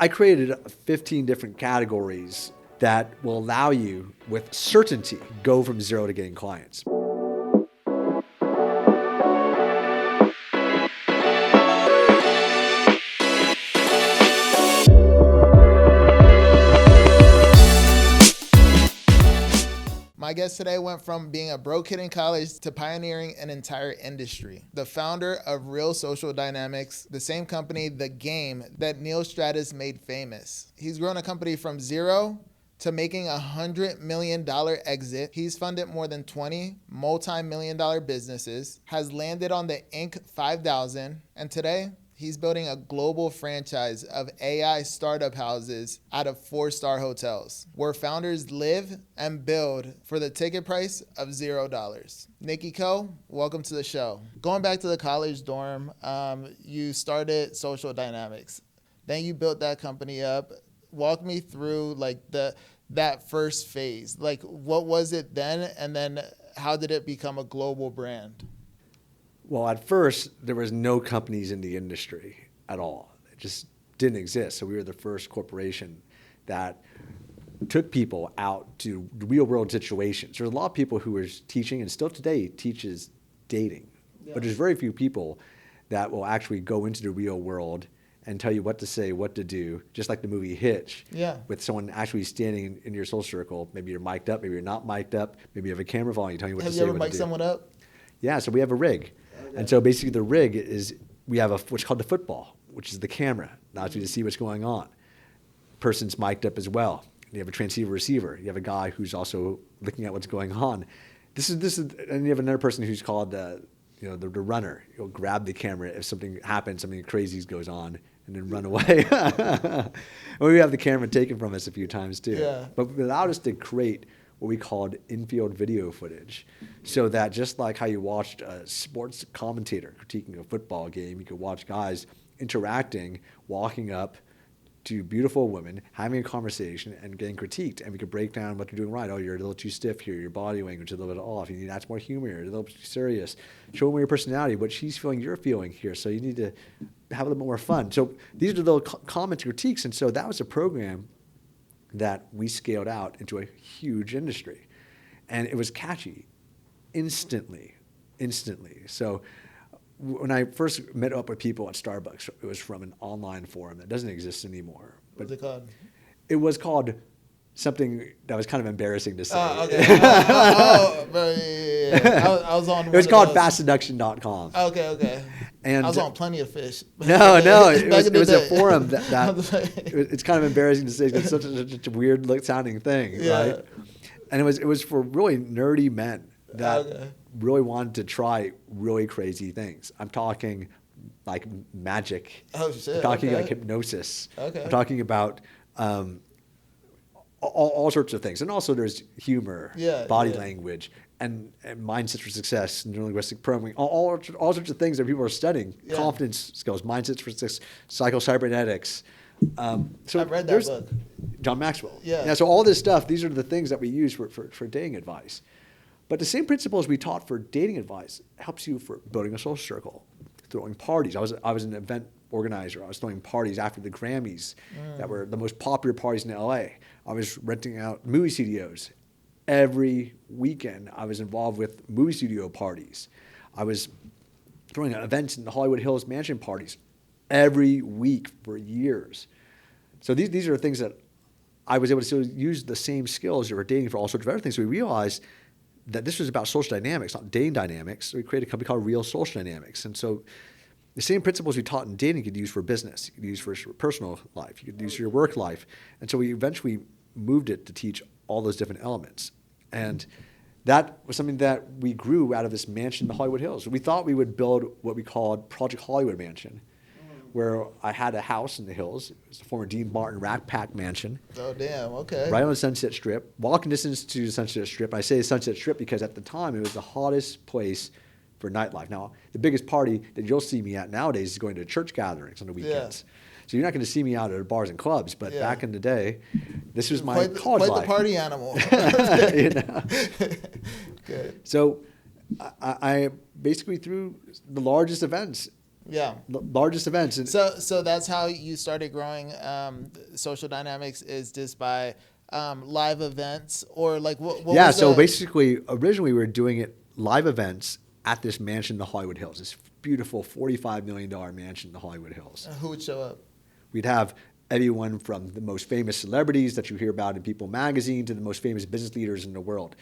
I created 15 different categories that will allow you, with certainty, go from zero to getting clients. My guest today went from being a broke kid in college to pioneering an entire industry. The founder of Real Social Dynamics, the same company, The Game, that Neil Strauss made famous. He's grown a company from zero to making $100 million exit. He's funded more than 20 multi-million-dollar businesses, has landed on the Inc. 5000, and today, he's building a global franchise of AI startup houses out of 4-star hotels where founders live and build for the ticket price of $0. Nikky Kho, welcome to the show. Going back to the college dorm, you started Social Dynamics. Then you built that company up. Walk me through that first phase. What was it then, and then how did it become a global brand? Well, at first, there was no companies in the industry at all. It just didn't exist. So we were the first corporation that took people out to real world situations. There's a lot of people who are teaching, and still today teaches dating. Yeah. But there's very few people that will actually go into the real world and tell you what to say, what to do, just like the movie Hitch, with someone actually standing in your social circle. Maybe you're mic'd up, maybe you're not mic'd up, maybe you have a camera following you, telling you what to say, what to do. Have you ever mic'd someone up? Yeah, so we have a rig. Okay. And so basically the rig is, we have what's called the football, which is the camera, allows you to see what's going on. Person's mic'd up as well. You have a transceiver receiver. You have a guy who's also looking at what's going on. This is, and you have another person who's called the runner. He'll grab the camera if something happens, something crazy goes on, and then run away. We have the camera taken from us a few times too. Yeah. But it allowed us to create what we called in-field video footage, so that just like how you watched a sports commentator critiquing a football game, you could watch guys interacting, walking up to beautiful women, having a conversation, and getting critiqued. And we could break down what they're doing right. Oh, you're a little too stiff here. Your body language is a little bit off. You need to add more humor. You're a little too serious. Show them your personality, what she's feeling, you're feeling here. So you need to have a little more fun. So these are the little comments, critiques. And so that was a program that we scaled out into a huge industry. And it was catchy instantly. So when I first met up with people at Starbucks, it was from an online forum that doesn't exist anymore. What's it called? It was called something that was kind of embarrassing to say. Oh, okay. Yeah. I was on. It was called fastseduction.com. Okay. And I was on Plenty of Fish. No, it was a forum that it's kind of embarrassing to say. It's such a weird sounding thing, right? And it was for really nerdy men that really wanted to try really crazy things. I'm talking like magic. Oh shit! I'm talking like hypnosis. Okay. I'm talking about all sorts of things, and also there's humor, body language, and mindsets for success, neurolinguistic programming, all sorts of things that people are studying. Confidence skills, mindsets for success, psychocybernetics. So I've read that book. John Maxwell. Yeah. So all this stuff, these are the things that we use for dating advice. But the same principles we taught for dating advice helps you for building a social circle, throwing parties. I was an event organizer. I was throwing parties after the Grammys that were the most popular parties in LA. I was renting out movie studios. Every weekend, I was involved with movie studio parties. I was throwing events in the Hollywood Hills mansion parties every week for years. So these are things that I was able to still use the same skills that were dating for all sorts of other things. So we realized that this was about social dynamics, not dating dynamics. So we created a company called Real Social Dynamics. And so the same principles we taught in dating you could use for business. You could use for personal life. You could use for your work life. And so we eventually moved it to teach all those different elements. And that was something that we grew out of this mansion in the Hollywood Hills. We thought we would build what we called Project Hollywood Mansion, where I had a house in the hills. It was the former Dean Martin Rack Pack Mansion. Oh, damn, okay. Right on the Sunset Strip, walking distance to the Sunset Strip. I say Sunset Strip because at the time it was the hottest place for nightlife. Now, the biggest party that you'll see me at nowadays is going to church gatherings on the weekends. So you're not going to see me out at bars and clubs, but back in the day, this was my college life. Quite the party animal. Good. So I basically threw the largest events Yeah. Largest events. And So that's how you started growing Social Dynamics, is just by live events, or like what yeah, was so the, basically, originally we were doing it live events at this mansion in the Hollywood Hills, this beautiful $45 million mansion in the Hollywood Hills. who would show up? We'd have everyone from the most famous celebrities that you hear about in People magazine to the most famous business leaders in the world.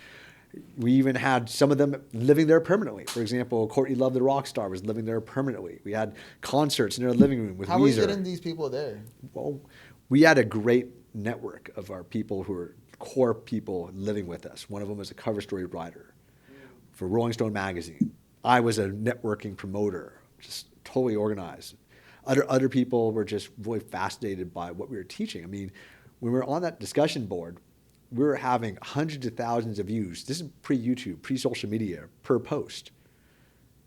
We even had some of them living there permanently. For example, Courtney Love, the rock star, was living there permanently. We had concerts in their living room with How Weezer. were you getting these people there? Well, we had a great network of our people who were core people living with us. One of them was a cover story writer for Rolling Stone magazine. I was a networking promoter, just totally organized. Other people were just really fascinated by what we were teaching. I mean, when we were on that discussion board, we were having hundreds of thousands of views. This is pre-YouTube, pre-social media, per post,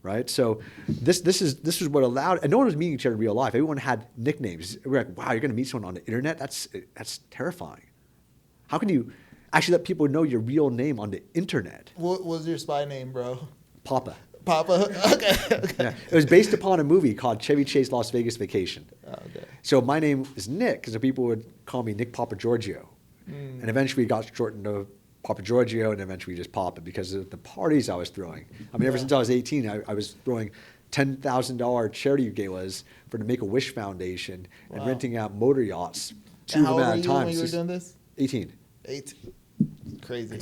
right? So this is what allowed, and no one was meeting each other in real life. Everyone had nicknames. We were like, wow, you're going to meet someone on the internet? That's terrifying. How can you actually let people know your real name on the internet? What was your spy name, bro? Papa. Papa? Okay. Yeah. It was based upon a movie called Chevy Chase Las Vegas Vacation. Okay. So my name is Nick, because people would call me Nick Papa Giorgio. And eventually it got shortened to Papa Giorgio, and eventually just Papa, because of the parties I was throwing. I mean, ever since I was 18, I was throwing $10,000 charity galas for the Make-A-Wish Foundation and renting out motor yachts. And how old were you when you were doing this? 18. 18. Crazy.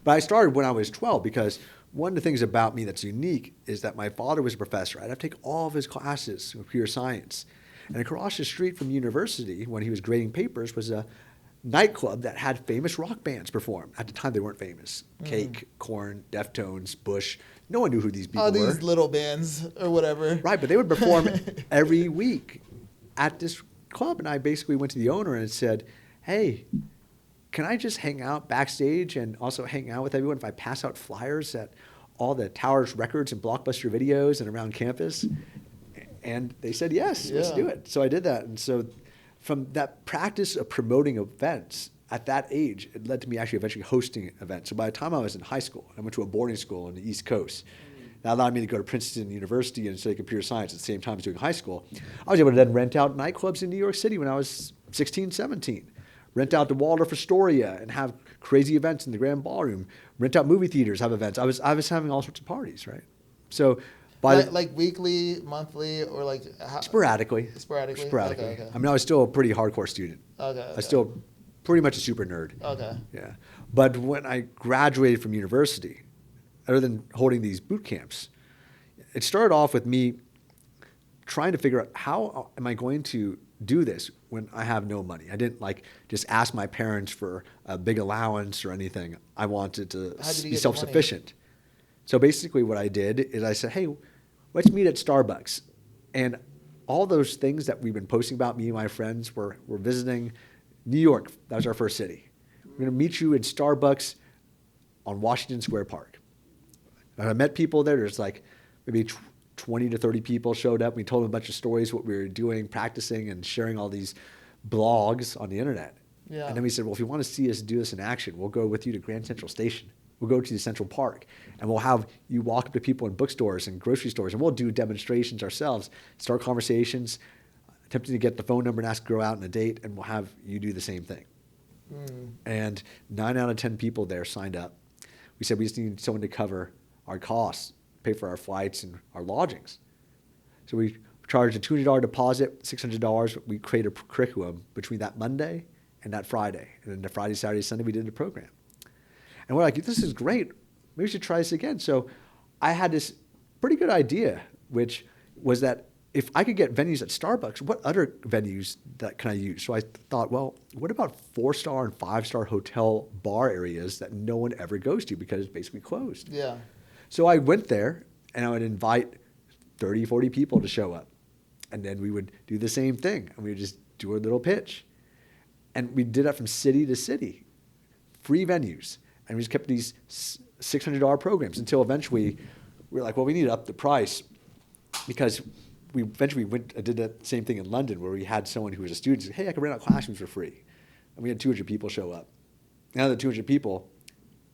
But I started when I was 12, because one of the things about me that's unique is that my father was a professor. I'd have to take all of his classes of pure science. And across the street from university, when he was grading papers, was a nightclub that had famous rock bands perform. At the time, they weren't famous. Cake, Korn, Deftones, Bush. No one knew who these people were. These little bands or whatever. Right, but they would perform every week at this club. And I basically went to the owner and said, hey, can I just hang out backstage and also hang out with everyone if I pass out flyers at all the Towers Records and Blockbuster Videos and around campus? And they said, yes, let's do it. So I did that. And so from that practice of promoting events at that age, it led to me actually eventually hosting events. So by the time I was in high school, I went to a boarding school on the East Coast. That allowed me to go to Princeton University and study computer science at the same time as doing high school. I was able to then rent out nightclubs in New York City when I was 16, 17. Rent out the Waldorf Astoria and have crazy events in the Grand Ballroom. Rent out movie theaters, have events. I was having all sorts of parties, right? So like weekly, monthly, or like sporadically. Sporadically. Okay. I mean, I was still a pretty hardcore student. Okay. I was still pretty much a super nerd. Okay. Yeah. But when I graduated from university, other than holding these boot camps, it started off with me trying to figure out how am I going to do this when I have no money. I didn't just ask my parents for a big allowance or anything. I wanted to be self-sufficient. So basically what I did is I said, hey, let's meet at Starbucks. And all those things that we've been posting about, me and my friends were visiting New York. That was our first city. We're going to meet you in Starbucks on Washington Square Park. And I met people there. There's maybe 20 to 30 people showed up. We told them a bunch of stories, what we were doing, practicing, and sharing all these blogs on the internet. Yeah. And then we said, well, if you want to see us do this in action, we'll go with you to Grand Central Station. We'll go to the Central Park, and we'll have you walk up to people in bookstores and grocery stores, and we'll do demonstrations ourselves, start conversations, attempting to get the phone number and ask a girl out on a date, and we'll have you do the same thing. And 9 out of 10 people there signed up. We said we just need someone to cover our costs, pay for our flights and our lodgings. So we charged a $200 deposit, $600. We created a curriculum between that Monday and that Friday. And then the Friday, Saturday, Sunday, we did the program. And we're like, this is great. Maybe we should try this again. So I had this pretty good idea, which was that if I could get venues at Starbucks, what other venues that can I use? So I thought, well, what about 4-star and 5-star hotel bar areas that no one ever goes to because it's basically closed? Yeah. So I went there, and I would invite 30, 40 people to show up. And then we would do the same thing, and we would just do a little pitch. And we did that from city to city, free venues. And we just kept these $600 programs until eventually we were like, well, we need to up the price, because we eventually did that same thing in London, where we had someone who was a student say, hey, I can rent out classrooms for free. And we had 200 people show up. Now the 200 people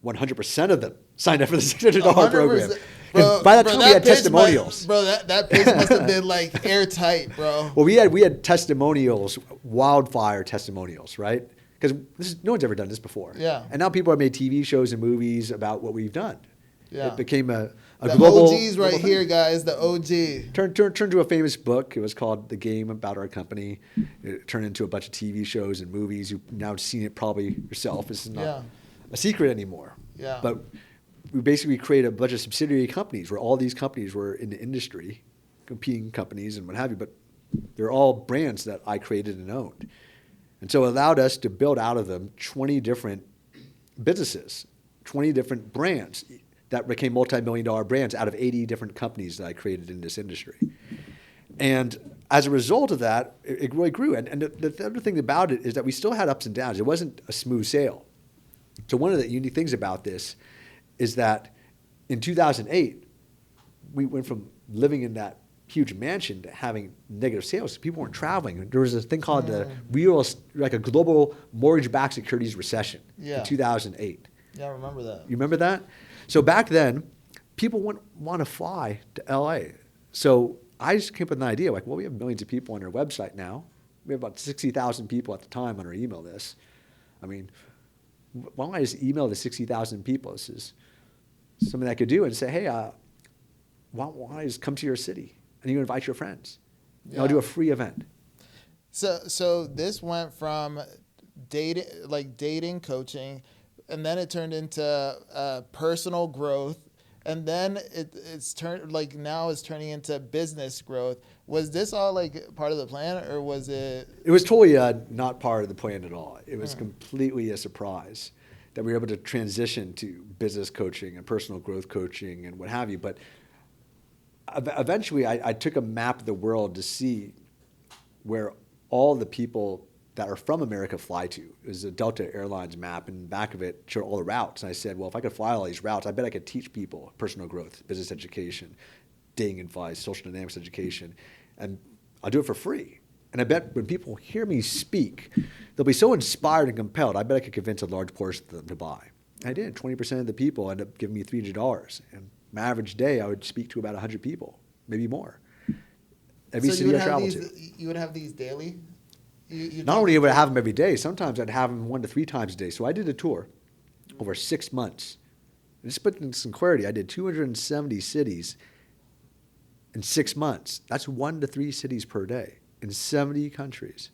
100% of them signed up for the $600 program. Bro, and by that time, we had testimonials. That pitch must have been like airtight, bro. Well, we had testimonials, wildfire testimonials, right? Because no one's ever done this before. Yeah. And now people have made TV shows and movies about what we've done. Yeah. It became a the global OGs right global here, thing. guys. The OG. Turned to a famous book. It was called The Game, about our company. It turned into a bunch of TV shows and movies. You've now seen it probably yourself. This is not a secret anymore. Yeah. But we basically created a bunch of subsidiary companies where all these companies were in the industry, competing companies and what have you. But they're all brands that I created and owned. And so it allowed us to build out of them 20 different businesses, 20 different brands that became multi-million-dollar brands out of 80 different companies that I created in this industry. And as a result of that, it really grew. And the other thing about it is that we still had ups and downs. It wasn't a smooth sail. So one of the unique things about this is that in 2008, we went from living in that huge mansion to having negative sales. People weren't traveling. There was a thing called like a global mortgage-backed securities recession in 2008. Yeah, I remember that. You remember that? So back then, people wouldn't want to fly to LA. So I just came up with an idea, like, well, we have millions of people on our website now. We have about 60,000 people at the time on our email list. I mean, why don't I just email the 60,000 people? This is something I could do and say, hey, why don't I just come to your city and you invite your friends? And I'll do a free event. So this went from dating coaching, and then it turned into personal growth, and then it's turned now it's turning into business growth. Was this all like part of the plan, or was it? It was totally not part of the plan at all. It was completely a surprise that we were able to transition to business coaching and personal growth coaching and what have you. But eventually, I took a map of the world to see where all the people that are from America fly to. It was a Delta Airlines map, and back of it showed all the routes. And I said, well, if I could fly all these routes, I bet I could teach people personal growth, business education, dating advice, social dynamics education, and I'll do it for free. And I bet when people hear me speak, they'll be so inspired and compelled, I bet I could convince a large portion of them to buy. I did. 20% of the people ended up giving me $300. And my average day, I would speak to about 100 people, maybe more. Every city I travel to. You would have these daily? Not only would I have them every day, sometimes I'd have them 1 to 3 times a day. So I did a tour over 6 months. And just put in some clarity, I did 270 cities in 6 months. That's 1 to 3 cities per day in 70 countries.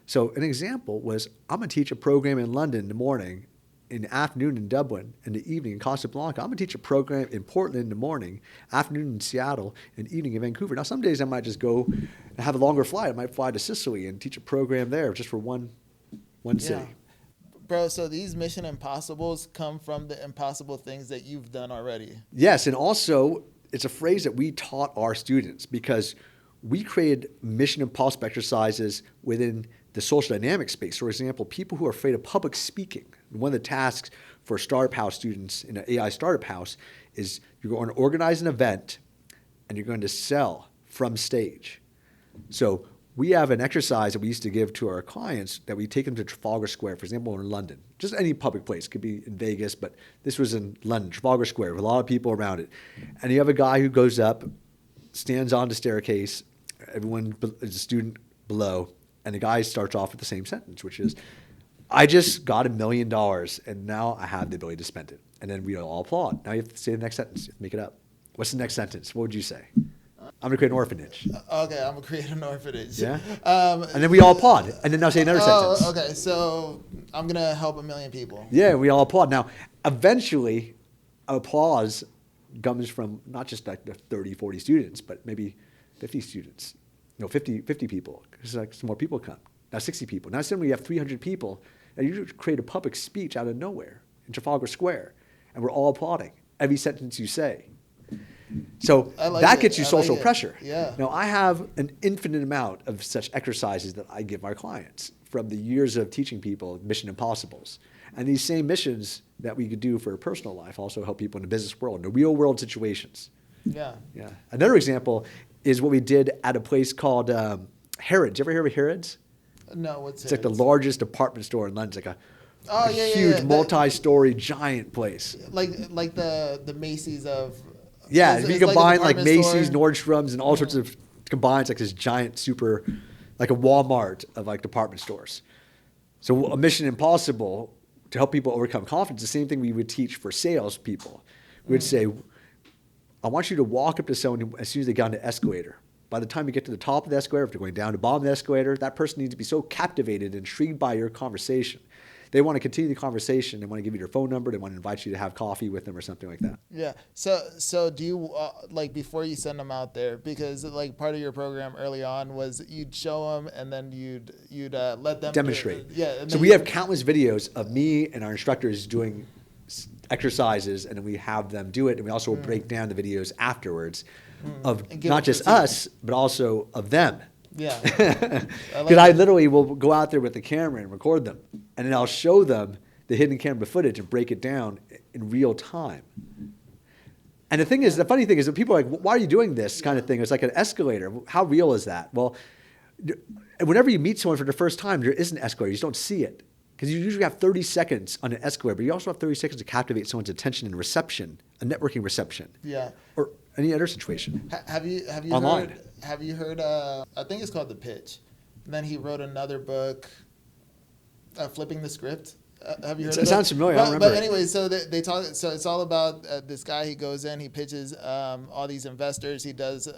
So an example was, I'm going to teach a program in London in the morning, in the afternoon in Dublin, in the evening in Casablanca. I'm going to teach a program in Portland in the morning, afternoon in Seattle, and evening in Vancouver. Now, some days I might just go and have a longer flight. I might fly to Sicily and teach a program there just for one city. Bro, so these Mission Impossibles come from the impossible things that you've done already. Yes, and also it's a phrase that we taught our students because we created Mission Impossible exercises within the social dynamic space. For example, people who are afraid of public speaking. One of the tasks for Startup House students in an AI Startup House is you're going to organize an event and you're going to sell from stage. So we have an exercise that we used to give to our clients that we take them to Trafalgar Square, for example, in London. Just any public place. Could be in Vegas, but this was in London, Trafalgar Square, with a lot of people around it. And you have a guy who goes up, stands on the staircase, everyone is a student below, and the guy starts off with the same sentence, which is, I just got $1 million, and now I have the ability to spend it. And then we all applaud. Now you have to say the next sentence. You have to make it up. What's the next sentence? What would you say? I'm going to create an orphanage. Okay, I'm going to create an orphanage. Yeah? And then we all applaud. And then now say another sentence. Okay, so I'm going to help 1 million people. Yeah, we all applaud. Now, eventually, applause comes from not just like the 30, 40 students, but maybe 50 students. 50 people, because like some more people come. Now 60 people. Now suddenly we have 300 people, and you create a public speech out of nowhere in Trafalgar Square, and we're all applauding every sentence you say. So that gets you social pressure. Yeah. Now I have an infinite amount of such exercises that I give our clients from the years of teaching people Mission Impossibles. And these same missions that we could do for a personal life also help people in the business world, in the real world situations. Yeah. Yeah. Another example is what we did at a place called Harrods. You ever hear of Harrods? No, what's It's like the largest department store in London. It's like a Oh a yeah, huge yeah. multi-story giant place. Like the Macy's of. Yeah, It's, if you it's combine like department Macy's, store. Nordstrom's, and all sorts of combines like this giant super, like a Walmart of like department stores. So a mission impossible to help people overcome confidence, the same thing we would teach for sales people. We would say, I want you to walk up to someone as soon as they get on the escalator. By the time you get to the top of the escalator, if you're going down to the bottom of the escalator, that person needs to be so captivated and intrigued by your conversation. They want to continue the conversation. They want to give you their phone number. They want to invite you to have coffee with them or something like that. Yeah. So do you like before you send them out there, because like part of your program early on was you'd show them and then you'd let them Demonstrate. And So then we have countless videos of me and our instructors doing exercises, and then we have them do it, and we also will break down the videos afterwards of not just us, but also of them. Yeah. Because I literally will go out there with the camera and record them, and then I'll show them the hidden camera footage and break it down in real time. And the thing is, the funny thing is that people are like, why are you doing this kind of thing? It's like an escalator. How real is that? Well, whenever you meet someone for the first time, there is an escalator. You just don't see it. Because you usually have 30 seconds on an escalator, but you also have 30 seconds to captivate someone's attention and reception, a networking reception. Yeah. Or any other situation. Have you Online. heard I think it's called The Pitch. And then he wrote another book, Flipping the Script. Have you heard of it? It sounds familiar. I don't remember. But anyway, so they talk. So it's all about this guy. He goes in, he pitches all these investors. He does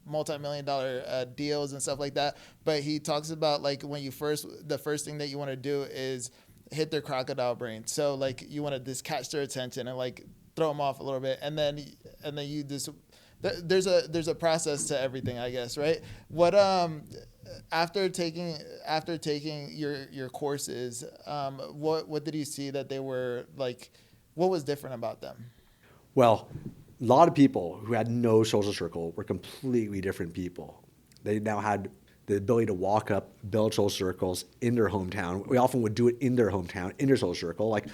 multi-million-dollar deals and stuff like that. But he talks about like when the first thing that you want to do is hit their crocodile brain. So like you want to just catch their attention and like throw them off a little bit, and then you just there's a process to everything, I guess, right? What after taking your courses, what did you see that they were like? What was different about them? Well, a lot of people who had no social circle were completely different people. They now had the ability to walk up, build social circles in their hometown. We often would do it in their hometown, in their social circle. Like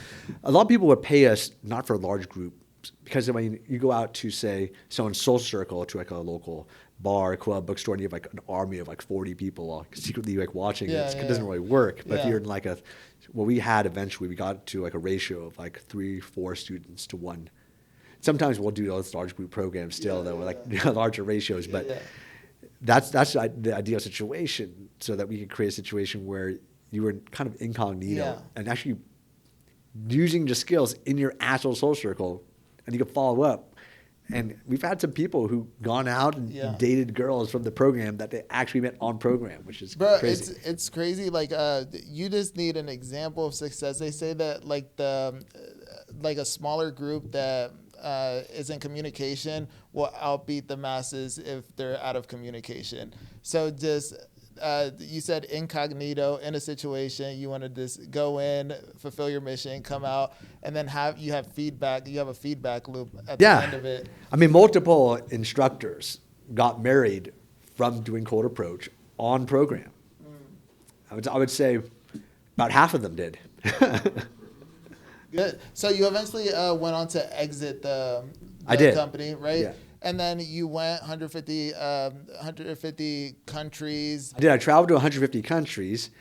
a lot of people would pay us not for large groups, because when you go out to, say, someone's social circle, to like a local bar, club, bookstore, and you have like an army of like 40 people secretly like watching it doesn't really work. But if you're in like we had eventually, we got to like a ratio of like 3-4 students to 1. Sometimes we'll do those large group programs still, though, with like larger ratios. But that's the ideal situation, so that we could create a situation where you were kind of incognito and actually using the skills in your actual social circle, and you can follow up. And we've had some people who've gone out and dated girls from the program that they actually met on program, which is crazy. It's crazy. Like you just need an example of success. They say that like a smaller group that is in communication will outbeat the masses if they're out of communication. So just you said incognito in a situation, you want to just go in, fulfill your mission, come out, and then you have feedback. You have a feedback loop at the end of it. I mean, multiple instructors got married from doing cold approach on program. I would say about half of them did. Good. So you eventually went on to exit the company, right? Yeah. And then you went 150 countries. I did. I traveled to 150 countries,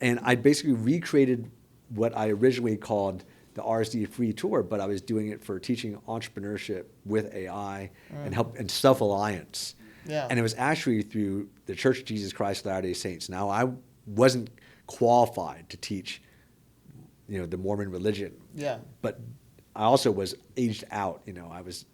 and I basically recreated what I originally called the RSD free tour, but I was doing it for teaching entrepreneurship with AI and self-reliance. Yeah. And it was actually through the Church of Jesus Christ of Latter-day Saints. Now, I wasn't qualified to teach, the Mormon religion. Yeah. But I also was aged out. I was,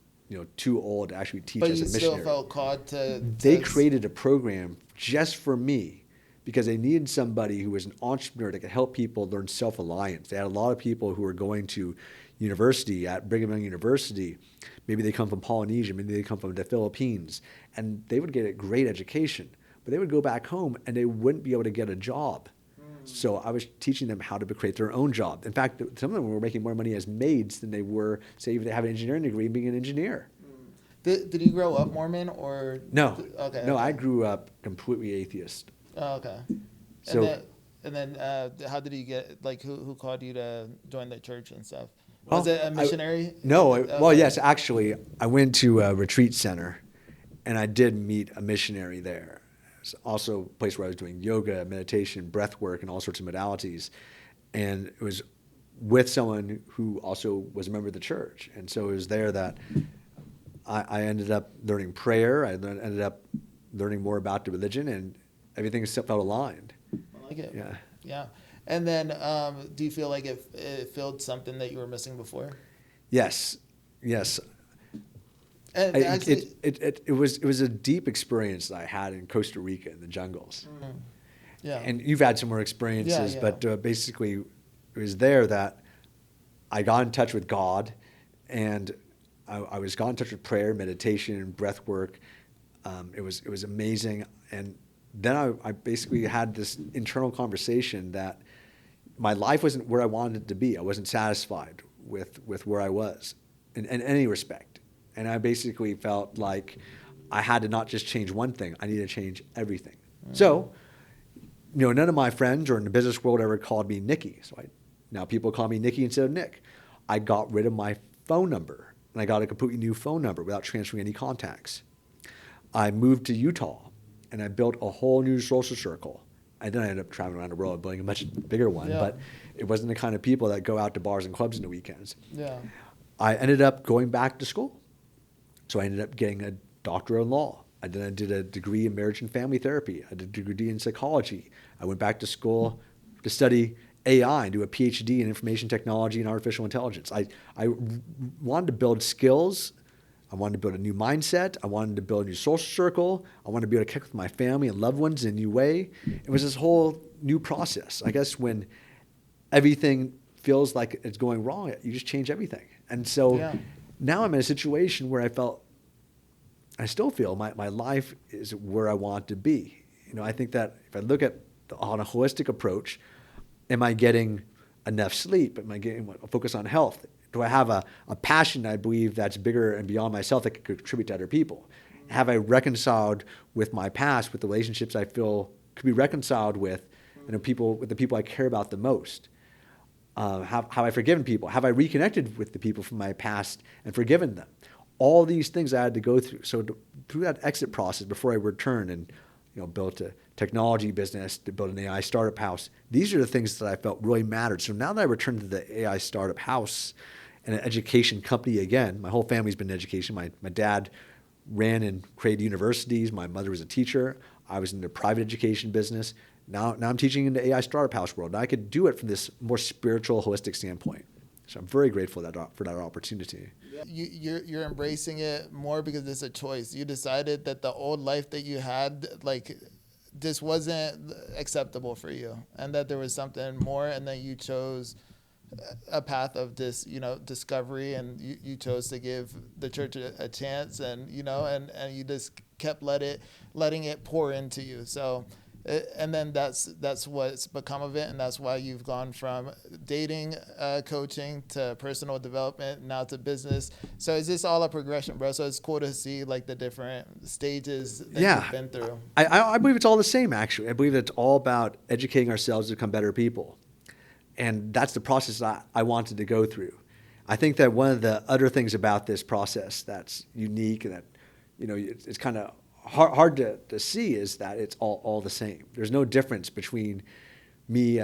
too old to actually teach as a missionary. But you still felt called to... They created a program just for me because they needed somebody who was an entrepreneur that could help people learn self-reliance. They had a lot of people who were going to university at Brigham Young University. Maybe they come from Polynesia, maybe they come from the Philippines, and they would get a great education. But they would go back home and they wouldn't be able to get a job. So I was teaching them how to create their own job. In fact, some of them were making more money as maids than they were, say, if they have an engineering degree, being an engineer. Did you grow up Mormon or? No. Okay. No, I grew up completely atheist. Oh, okay. So, and then how did you get, like, who called you to join the church and stuff? Was it a missionary? Well, yes, actually, I went to a retreat center, and I did meet a missionary there. It's also a place where I was doing yoga, meditation, breath work, and all sorts of modalities. And it was with someone who also was a member of the church. And so it was there that I ended up learning prayer. I ended up learning more about the religion, and everything felt aligned. I like it. Yeah. Yeah. And then do you feel like it filled something that you were missing before? Yes. And actually, It was a deep experience that I had in Costa Rica in the jungles. yeah. And you've had similar experiences, Yeah. but basically it was there that I got in touch with God, and I got in touch with prayer, meditation, breath work. It was amazing. And then I basically had this internal conversation that my life wasn't where I wanted it to be. I wasn't satisfied with where I was in any respect. And I basically felt like I had to not just change one thing, I needed to change everything. So, none of my friends or in the business world ever called me Nikky. So now people call me Nikky instead of Nick. I got rid of my phone number, and I got a completely new phone number without transferring any contacts. I moved to Utah, and I built a whole new social circle. And then I ended up traveling around the world building a much bigger one, but it wasn't the kind of people that go out to bars and clubs on the weekends. Yeah. I ended up going back to school. So I ended up getting a doctorate in law. I did a degree in marriage and family therapy. I did a degree in psychology. I went back to school to study AI and do a PhD in information technology and artificial intelligence. I wanted to build skills. I wanted to build a new mindset. I wanted to build a new social circle. I wanted to be able to connect with my family and loved ones in a new way. It was this whole new process. I guess when everything feels like it's going wrong, you just change everything. And so now I'm in a situation where I still feel my life is where I want to be. I think that if I look at on a holistic approach, am I getting enough sleep? Am I getting a focus on health? Do I have a passion I believe that's bigger and beyond myself that could contribute to other people? Have I reconciled with my past, with the relationships I feel could be reconciled with, with the people I care about the most? Have I forgiven people? Have I reconnected with the people from my past and forgiven them? All these things I had to go through. So through that exit process, before I returned and built a technology business, to build an AI startup house, these are the things that I felt really mattered. So now that I returned to the AI startup house and an education company again, my whole family's been in education. My dad ran and created universities. My mother was a teacher. I was in the private education business. Now I'm teaching in the AI startup house world. And I could do it from this more spiritual, holistic standpoint. So I'm very grateful for that opportunity. You're embracing it more because it's a choice. You decided that the old life that you had, this wasn't acceptable for you, and that there was something more, and that you chose a path of this, discovery, and you chose to give the church a chance, and and you just kept letting it pour into you. So. And then that's what's become of it, and that's why you've gone from dating, coaching to personal development, now to business. So is this all a progression, bro? So it's cool to see the different stages that you've been through. I believe it's all the same, actually. I believe it's all about educating ourselves to become better people, and that's the process I wanted to go through. I think that one of the other things about this process that's unique and that it's kind of hard to see is that it's all the same. There's no difference between me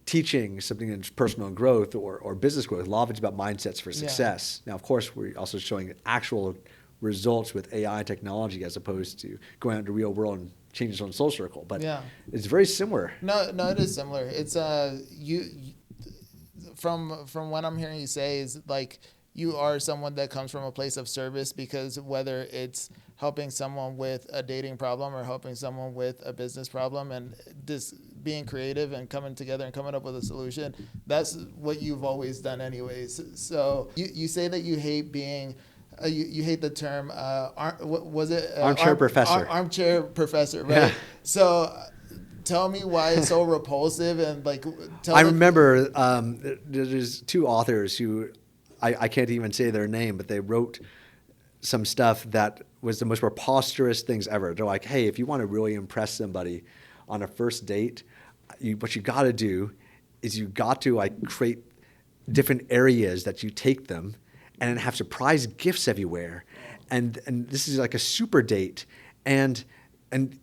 teaching something in personal growth or business growth. A lot of it's about mindsets for success. Now, of course, we're also showing actual results with AI technology as opposed to going out into the real world and changing its own soul circle. But it's very similar. No, it is similar. It's you from what I'm hearing you say is you are someone that comes from a place of service, because whether it's helping someone with a dating problem or helping someone with a business problem, and this being creative and coming together and coming up with a solution, that's what you've always done anyways. So you say that you hate being, you hate the term, what was it? Armchair professor. Armchair professor, right? Yeah. So tell me why it's so repulsive, and I remember there's two authors who, I can't even say their name, but they wrote some stuff that was the most preposterous things ever. They're like, hey, if you want to really impress somebody on a first date, what you got to do is you got to create different areas that you take them and then have surprise gifts everywhere. And this is like a super date. And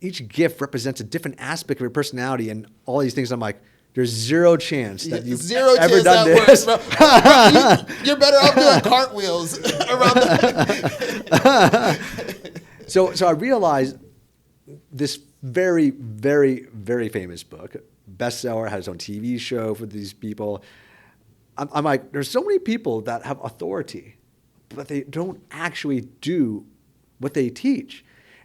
each gift represents a different aspect of your personality and all these things. I'm like, There's zero chance that you've Zero ever chance done that this. works, bro. You're better off doing cartwheels around the. So I realized this very, very, very famous book, bestseller, has its own TV show for these people. I'm like, there's so many people that have authority, but they don't actually do what they teach.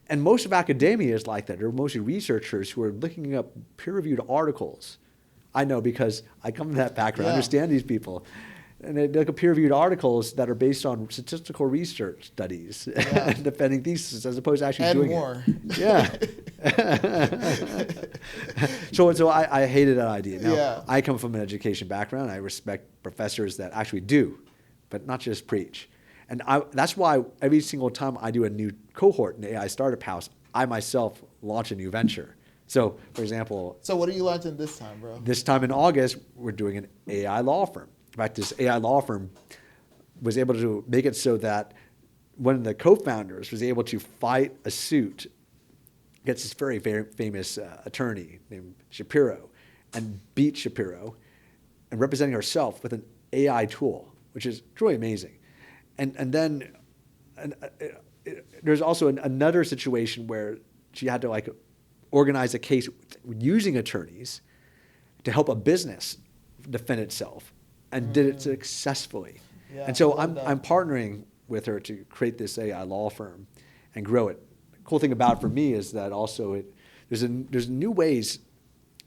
And most of academia is like that. They're mostly researchers who are looking up peer-reviewed articles. I know because I come from that background. I understand these people. And they look at peer-reviewed articles that are based on statistical research studies and defending theses as opposed to actually And doing more. it. Yeah. So I hated that idea. Now, I come from an education background. I respect professors that actually do, but not just preach. And that's why every single time I do a new cohort in the AI Startup House, I myself launch a new venture. So, for example... So what are you launching this time, bro? This time in August, we're doing an AI law firm. In fact, this AI law firm was able to make it so that one of the co-founders was able to fight a suit against this very, very famous attorney named Shapiro and beat Shapiro and representing herself with an AI tool, which is truly amazing. And then there's also another situation where she had to organize a case using attorneys to help a business defend itself, and did it successfully. Yeah, and so I'm partnering with her to create this AI law firm and grow it. The cool thing about it for me is that also there's new ways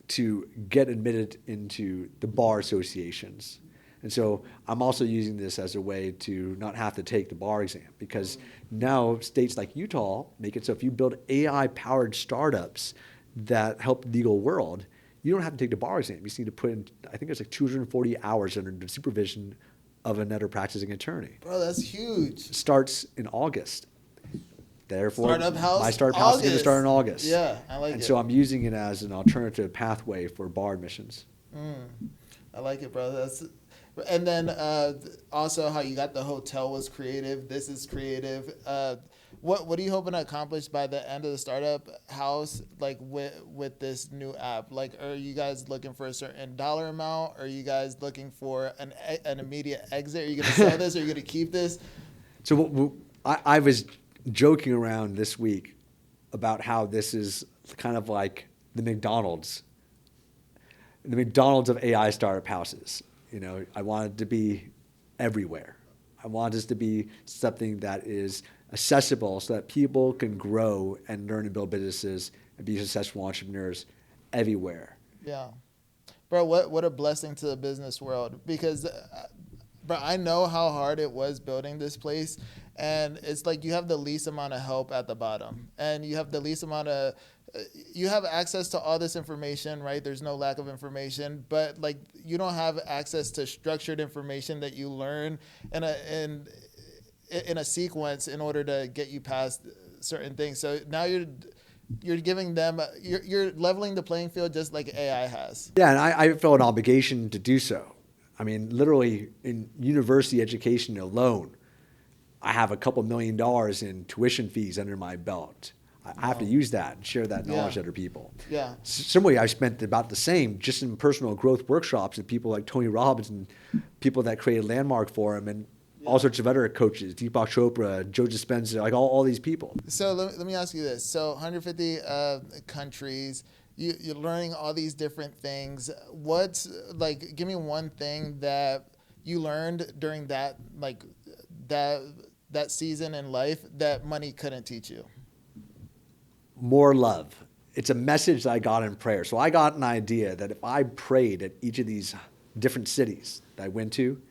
to get admitted into the bar associations. And so I'm also using this as a way to not have to take the bar exam, because now states like Utah make it so if you build AI-powered startups that help the legal world, you don't have to take the bar exam. You just need to put in, I think it's 240 hours under the supervision of another practicing attorney. Bro, that's huge. It starts in August. Therefore, Startup House, my startup house is going to start in August. Yeah, I like it. And so I'm using it as an alternative pathway for bar admissions. I like it, bro. And then also how you got the hotel was creative. This is creative. What are you hoping to accomplish by the end of the startup house, with this new app? Are you guys looking for a certain dollar amount? Are you guys looking for an immediate exit? Are you going to sell this? Are you going to keep this? So I was joking around this week about how this is kind of like the McDonald's of AI startup houses. I want it to be everywhere. I want this to be something that is accessible so that people can grow and learn and build businesses and be successful entrepreneurs everywhere. Yeah. Bro, what a blessing to the business world. Because, bro, I know how hard it was building this place. And it's like you have the least amount of help at the bottom. And you have the least amount of... you have access to all this information, right? There's no lack of information, but you don't have access to structured information that you learn in a sequence in order to get you past certain things. So now you're giving them, you're leveling the playing field just like AI has. Yeah, and I feel an obligation to do so. I mean, literally in university education alone, I have a couple $1 million in tuition fees under my belt. I have to use that and share that knowledge with other people. Yeah. Similarly, I spent about the same just in personal growth workshops with people like Tony Robbins and people that created Landmark for him and all sorts of other coaches, Deepak Chopra, Joe Dispenza, all these people. So let me ask you this. So 150 countries, you're learning all these different things. What's give me one thing that you learned during that season in life that money couldn't teach you. More love. It's a message that I got in prayer. So I got an idea that if I prayed at each of these different cities that I went to,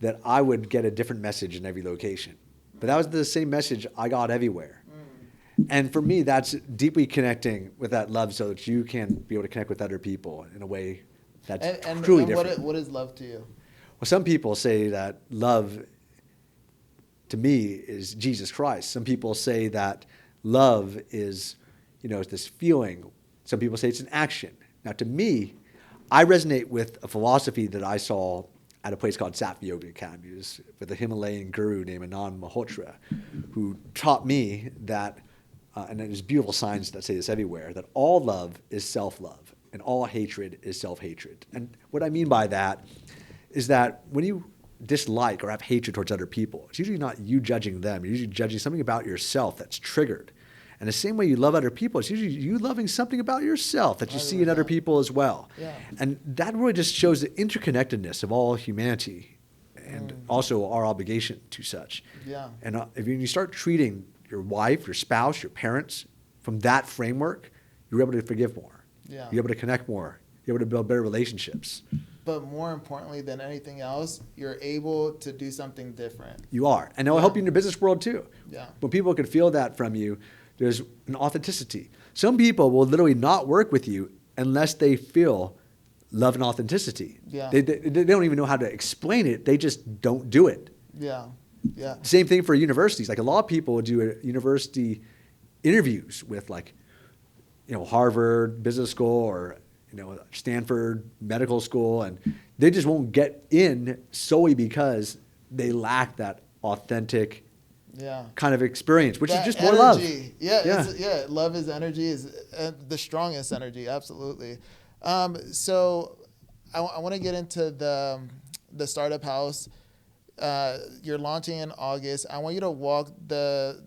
that I would get a different message in every location. But that was the same message I got everywhere. And for me, that's deeply connecting with that love so that you can be able to connect with other people in a way that's truly different. What is love to you? Well, some people say that love to me is Jesus Christ. Some people say that love is, this feeling. Some people say it's an action. Now, to me, I resonate with a philosophy that I saw at a place called Sattva Yoga Academy. It was with a Himalayan guru named Anand Malhotra, who taught me that, and there's beautiful signs that say this everywhere, that all love is self-love. and all hatred is self-hatred. And what I mean by that is that when you dislike or have hatred towards other people, it's usually not you judging them. You're usually judging something about yourself that's triggered. And the same way you love other people, it's usually you loving something about yourself that you see in other people as well. Yeah. And that really just shows the interconnectedness of all humanity and also our obligation to such. Yeah. And if you start treating your wife, your spouse, your parents from that framework, you're able to forgive more. Yeah. You're able to connect more. You're able to build better relationships. But more importantly than anything else, you're able to do something different. You are. And it'll help you in the business world too. Yeah. When people can feel that from you, there's an authenticity. Some people will literally not work with you unless they feel love and authenticity. Yeah. They don't even know how to explain it. They just don't do it. Yeah. Yeah. Same thing for universities. Like a lot of people would do university interviews with Harvard Business School or Stanford Medical School, and they just won't get in solely because they lack that authentic kind of experience, which that is just more energy. love. Yeah. Love is energy, is the strongest energy. Absolutely. So I want to get into the startup house. You're launching in August. I want you to walk the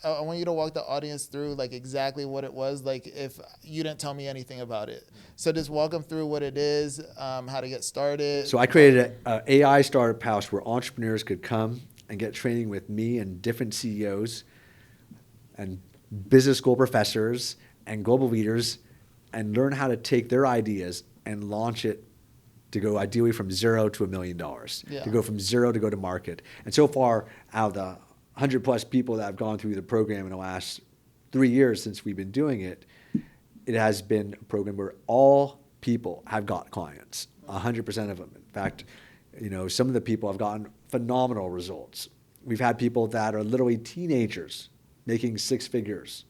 audience through like exactly what it was, like if you didn't tell me anything about it. So just walk them through what it is, how to get started. So I created an AI startup house where entrepreneurs could come and get training with me and different CEOs and business school professors and global leaders and learn how to take their ideas and launch it to go ideally from $0 to $1 million, to go from zero to go to market. And so far, out of the 100 plus people that have gone through the program in the last 3 years since we've been doing it, it has been a program where all people have got clients, 100% of them. In fact, some of the people have gotten phenomenal results. We've had people that are literally teenagers making 6 figures.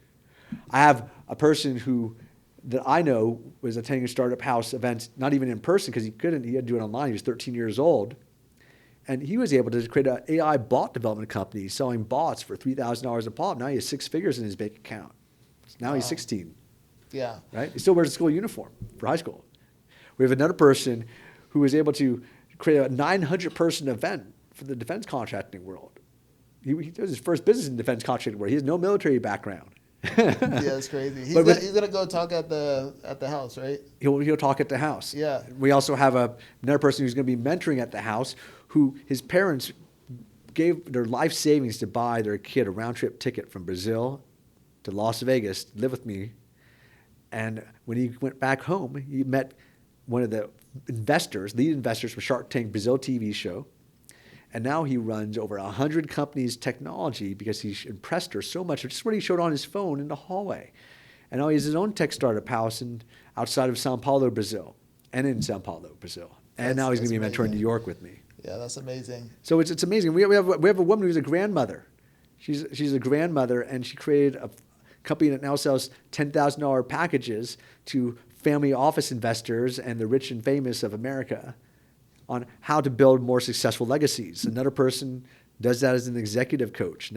I have a person that I know was attending a startup house event, not even in person because he had to do it online. He was 13 years old. And he was able to create an AI bot development company selling bots for $3,000 a pop. Now he has 6 figures in his bank account. Now he's 16. Yeah. Right? He still wears a school uniform for high school. We have another person who was able to create a 900-person event for the defense contracting world. He was his first business in defense contracting world. He has no military background. Yeah, that's crazy. He's gonna go talk at the house, right? He'll talk at the house. Yeah. We also have another person who's going to be mentoring at the house, who his parents gave their life savings to buy their kid a round trip ticket from Brazil to Las Vegas to live with me. And when he went back home, he met one of the lead investors for Shark Tank Brazil TV show. And now he runs over 100 companies' technology because he impressed her so much. Just what he showed on his phone in the hallway. And now he has his own tech startup house outside of Sao Paulo, Brazil, and in Sao Paulo, Brazil. And now he's going to be mentoring New York with me. Yeah, that's amazing. So it's amazing. We have a woman who's a grandmother. She's a grandmother, and she created a company that now sells $10,000 packages to family office investors and the rich and famous of America on how to build more successful legacies. Another person does that as an executive coach.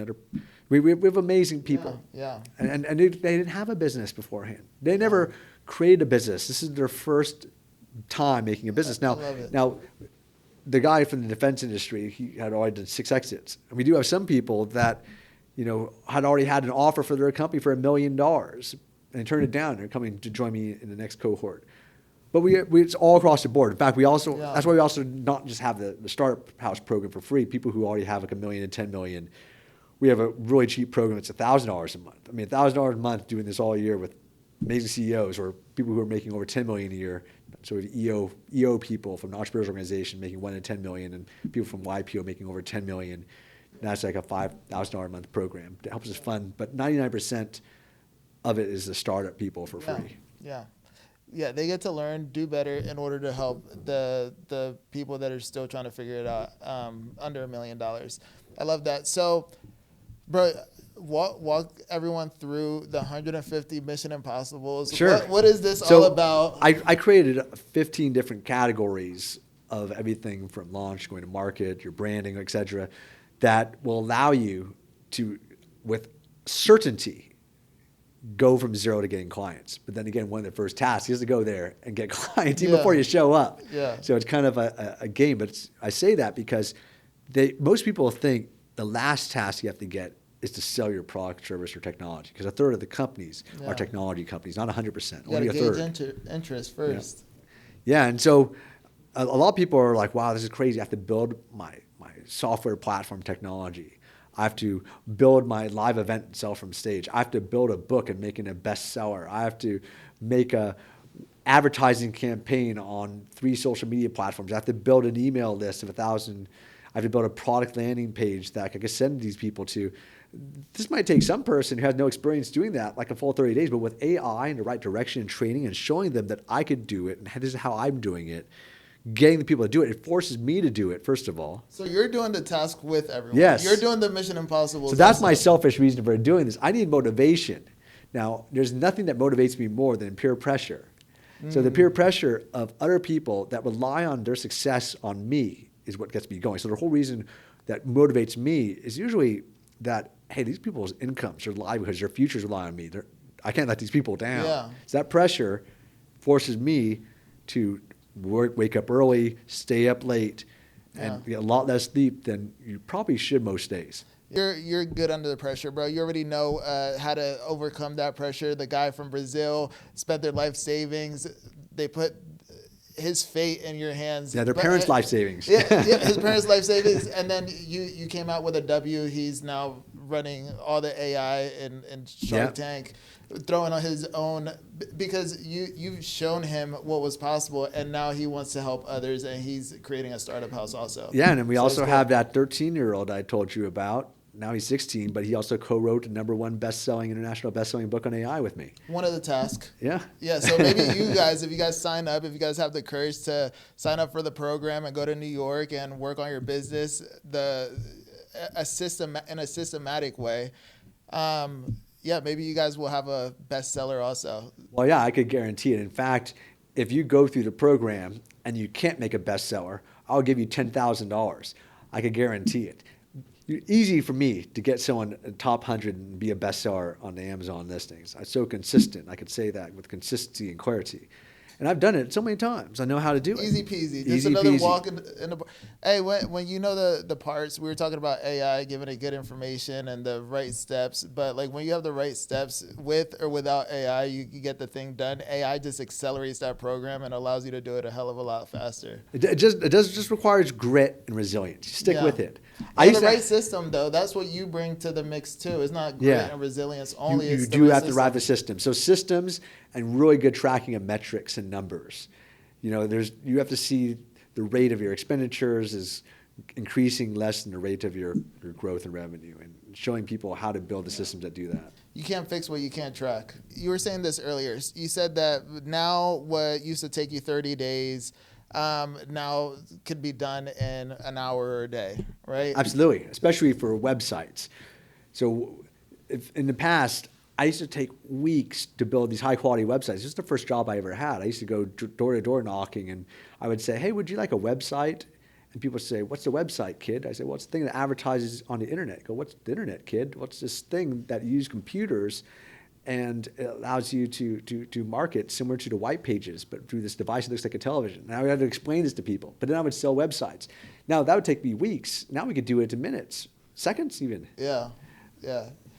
We have amazing people. Yeah. And they didn't have a business beforehand. They never created a business. This is their first time making a business. Now, the guy from the defense industry, he had already done 6 exits. And we do have some people that, had already had an offer for their company for $1 million and turned it down. They're coming to join me in the next cohort. But it's all across the board. In fact, that's why we also not just have the startup house program for free. People who already have like $1 million and $10 million, we have a really cheap program. It's $1,000 a month. I mean, $1,000 a month doing this all year with amazing CEOs or people who are making over $10 million a year. So we have EO people from the Entrepreneurs Organization making $1 to $10 million, and people from YPO making over $10 million. That's like a $5,000 a month program that helps us fund. But 99% of it is the startup people for free. Yeah, they get to learn, do better in order to help the people that are still trying to figure it out under $1 million. I love that. So, bro, walk everyone through the 150 Mission Impossibles. Sure. What is this all about? I created 15 different categories of everything from launch, going to market, your branding, et cetera, that will allow you to, with certainty, go from zero to getting clients. But then again, one of the first tasks is to go there and get clients even before you show up. Yeah. So it's kind of a game. But I say that because most people think the last task you have to get is to sell your product, service, or technology. Because a third of the companies are technology companies, not 100%. You only a third. gauge interest first. Yeah, and so a lot of people are like, wow, this is crazy. I have to build my software platform technology. I have to build my live event and sell from stage. I have to build a book and make it a bestseller. I have to make a advertising campaign on 3 social media platforms. I have to build an email list of 1,000. I have to build a product landing page that I can send these people to. This might take some person who has no experience doing that, like a full 30 days, but with AI in the right direction and training and showing them that I could do it and this is how I'm doing it, getting the people to do it, it forces me to do it, first of all. So you're doing the task with everyone. Yes. You're doing the Mission Impossible. So that's my selfish reason for doing this. I need motivation. Now, there's nothing that motivates me more than peer pressure. So the peer pressure of other people that rely on their success on me is what gets me going. So the whole reason that motivates me is usually that, hey, these people's incomes, their livelihoods, their futures rely on me. I can't let these people down. Yeah. So that pressure forces me to wake up early, stay up late, and get a lot less sleep than you probably should most days. You're good under the pressure, bro. You already know how to overcome that pressure. The guy from Brazil spent their life savings. They put his fate in your hands. Yeah, their parents' life savings. Yeah, his parents' life savings. And then you came out with a W. He's now running all the AI in Shark Tank, throwing on his own, because you've shown him what was possible, and now he wants to help others, and he's creating a startup house also. Yeah, and then we also have that 13-year-old I told you about. Now he's 16, but he also co-wrote the #1 international best-selling book on AI with me. One of the tasks. Yeah. Yeah, so maybe you guys, if you guys sign up, if you guys have the courage to sign up for the program and go to New York and work on your business in a systematic way, maybe you guys will have a bestseller also. Well, yeah, I could guarantee it. In fact, if you go through the program and you can't make a bestseller, I'll give you $10,000. I could guarantee it. Easy for me to get someone top 100 and be a bestseller on the Amazon listings. I'm so consistent. I could say that with consistency and clarity. And I've done it so many times. I know how to do it. Easy peasy. Just another walk in the. Hey, when you know the parts, we were talking about AI, giving it good information and the right steps. But like when you have the right steps with or without AI, you get the thing done. AI just accelerates that program and allows you to do it a hell of a lot faster. It just requires grit and resilience. You stick with it. The right system, though, that's what you bring to the mix too. It's not grit and resilience only. You do have to ride the system. So systems and really good tracking of metrics and numbers. You have to see the rate of your expenditures is increasing less than the rate of your growth and revenue, and showing people how to build the systems that do that. You can't fix what you can't track. You were saying this earlier. You said that now what used to take you 30 days now could be done in an hour or a day, right? Absolutely, especially for websites. So if in the past, I used to take weeks to build these high-quality websites. This is the first job I ever had. I used to go door-to-door knocking, and I would say, hey, would you like a website? And people would say, what's the website, kid? I say, well, it's the thing that advertises on the internet. I go, what's the internet, kid? What's this thing that uses computers and it allows you to market similar to the white pages, but through this device that looks like a television? And I would have to explain this to people. But then I would sell websites. Now, that would take me weeks. Now we could do it in minutes, seconds even. Yeah.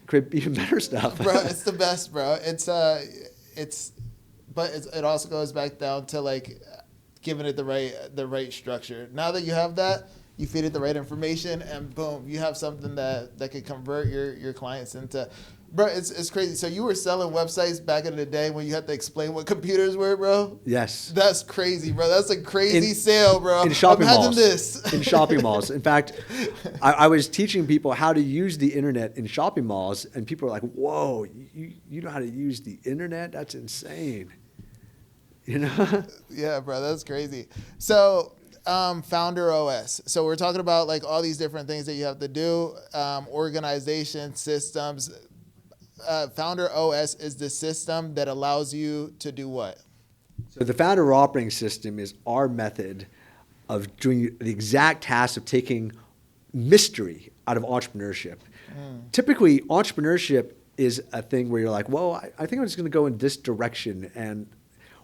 Create even better stuff. Bro, it's the best, bro. But it also goes back down to like giving it the right structure. Now that you have that, you feed it the right information, and boom, you have something that could convert your clients into. Bro, it's crazy. So you were selling websites back in the day when you had to explain what computers were, bro? Yes. That's crazy, bro. That's a crazy sale, bro. In shopping Imagine malls. this. In shopping malls. In fact, I was teaching people how to use the internet in shopping malls, and people were like, whoa, you know how to use the internet? That's insane. Yeah, bro, that's crazy. So Founder OS. So we're talking about like all these different things that you have to do, organization, systems. Founder OS is the system that allows you to do what? So the Founder operating system is our method of doing the exact task of taking mystery out of entrepreneurship. Typically, entrepreneurship is a thing where you're like, well, I think I'm just going to go in this direction. And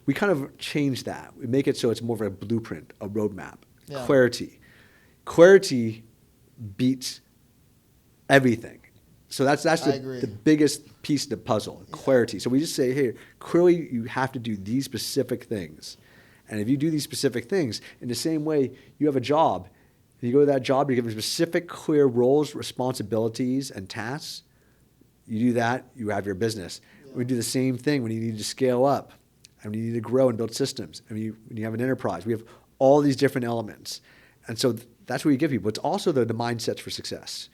we kind of change that. We make it so it's more of a blueprint, a roadmap. Yeah. Clarity beats everything. So that's the biggest piece of the puzzle, clarity. So we just say, hey, clearly you have to do these specific things. And if you do these specific things, in the same way you have a job, if you go to that job, you give them specific, clear roles, responsibilities, and tasks. You do that, you have your business. Yeah. We do the same thing when you need to scale up, and when you need to grow and build systems, and when you have an enterprise. We have all these different elements. And so that's what we give people. It's also the mindsets for success.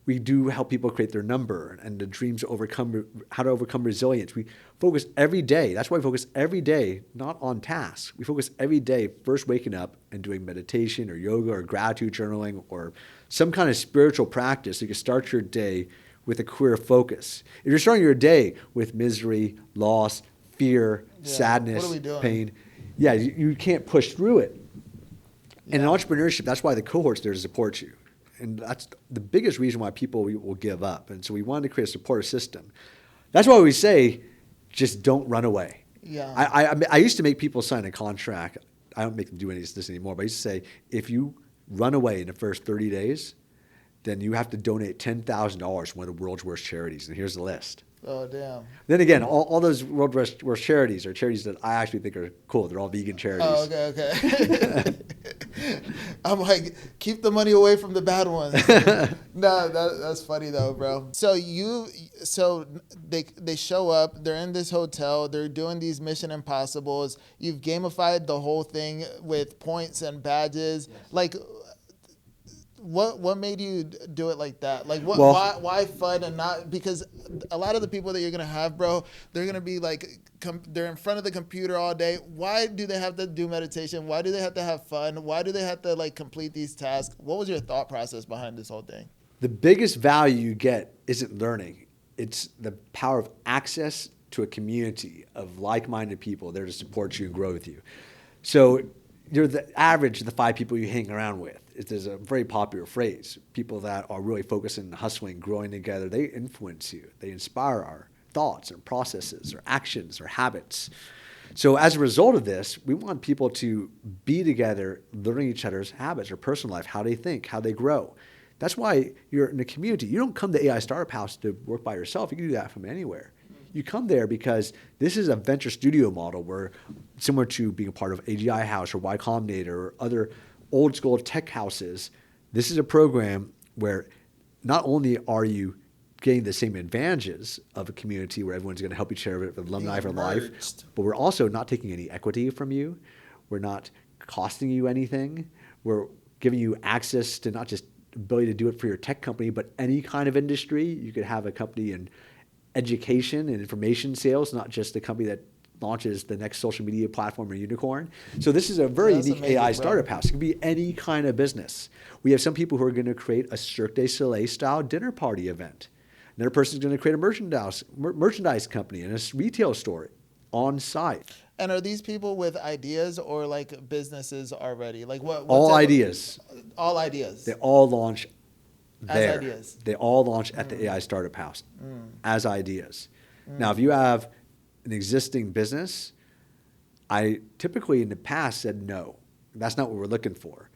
We do help people create their number and the dreams to overcome, how to overcome resilience. We focus every day. That's why we focus every day, not on tasks. We focus every day first waking up and doing meditation or yoga or gratitude journaling or some kind of spiritual practice so you can start your day with a clear focus. If you're starting your day with misery, loss, fear, sadness, pain, you can't push through it. And in entrepreneurship, that's why the cohort's there to support you. And that's the biggest reason why people will give up. And so we wanted to create a support system. That's why we say, just don't run away. Yeah. I used to make people sign a contract. I don't make them do any of this anymore. But I used to say, if you run away in the first 30 days, then you have to donate $10,000 to one of the world's worst charities. And here's the list. Oh, damn. Then again, all those world's worst charities are charities that I actually think are cool. They're all vegan charities. Oh, okay. I'm like, keep the money away from the bad ones. No, that's funny though, bro. So they show up, they're in this hotel, they're doing these Mission Impossibles. You've gamified the whole thing with points and badges. Yes. Like, what made you do it like that? Like, why fun and not? Because a lot of the people that you're gonna have, bro, they're gonna be like, they're in front of the computer all day. Why do they have to do meditation? Why do they have to have fun? Why do they have to like complete these tasks? What was your thought process behind this whole thing? The biggest value you get isn't learning. It's the power of access to a community of like-minded people there to support you and grow with you. So you're the average of the 5 people you hang around with. There's a very popular phrase. People that are really focusing, hustling, growing together, they influence you. They inspire our thoughts and processes or actions or habits. So as a result of this, we want people to be together, learning each other's habits or personal life, how they think, how they grow. That's why you're in a community. You don't come to AI Startup House to work by yourself. You can do that from anywhere. You come there because this is a venture studio model where, similar to being a part of AGI House or Y Combinator or other old school tech houses, this is a program where not only are you getting the same advantages of a community where everyone's going to help each other with alumni for life, but we're also not taking any equity from you. We're not costing you anything. We're giving you access to not just ability to do it for your tech company, but any kind of industry. You could have a company in education and information sales, not just a company that launches the next social media platform or unicorn. So this is a very unique AI startup house. It can be any kind of business. We have some people who are going to create a Cirque du Soleil style dinner party event. Another person is going to create a merchandise company and a retail store on site. And are these people with ideas or like businesses already? Like all ideas. All ideas. They all launch there. As ideas. They all launch at the AI Startup House as ideas. Now, if you have an existing business, I typically in the past said no. That's not what we're looking for.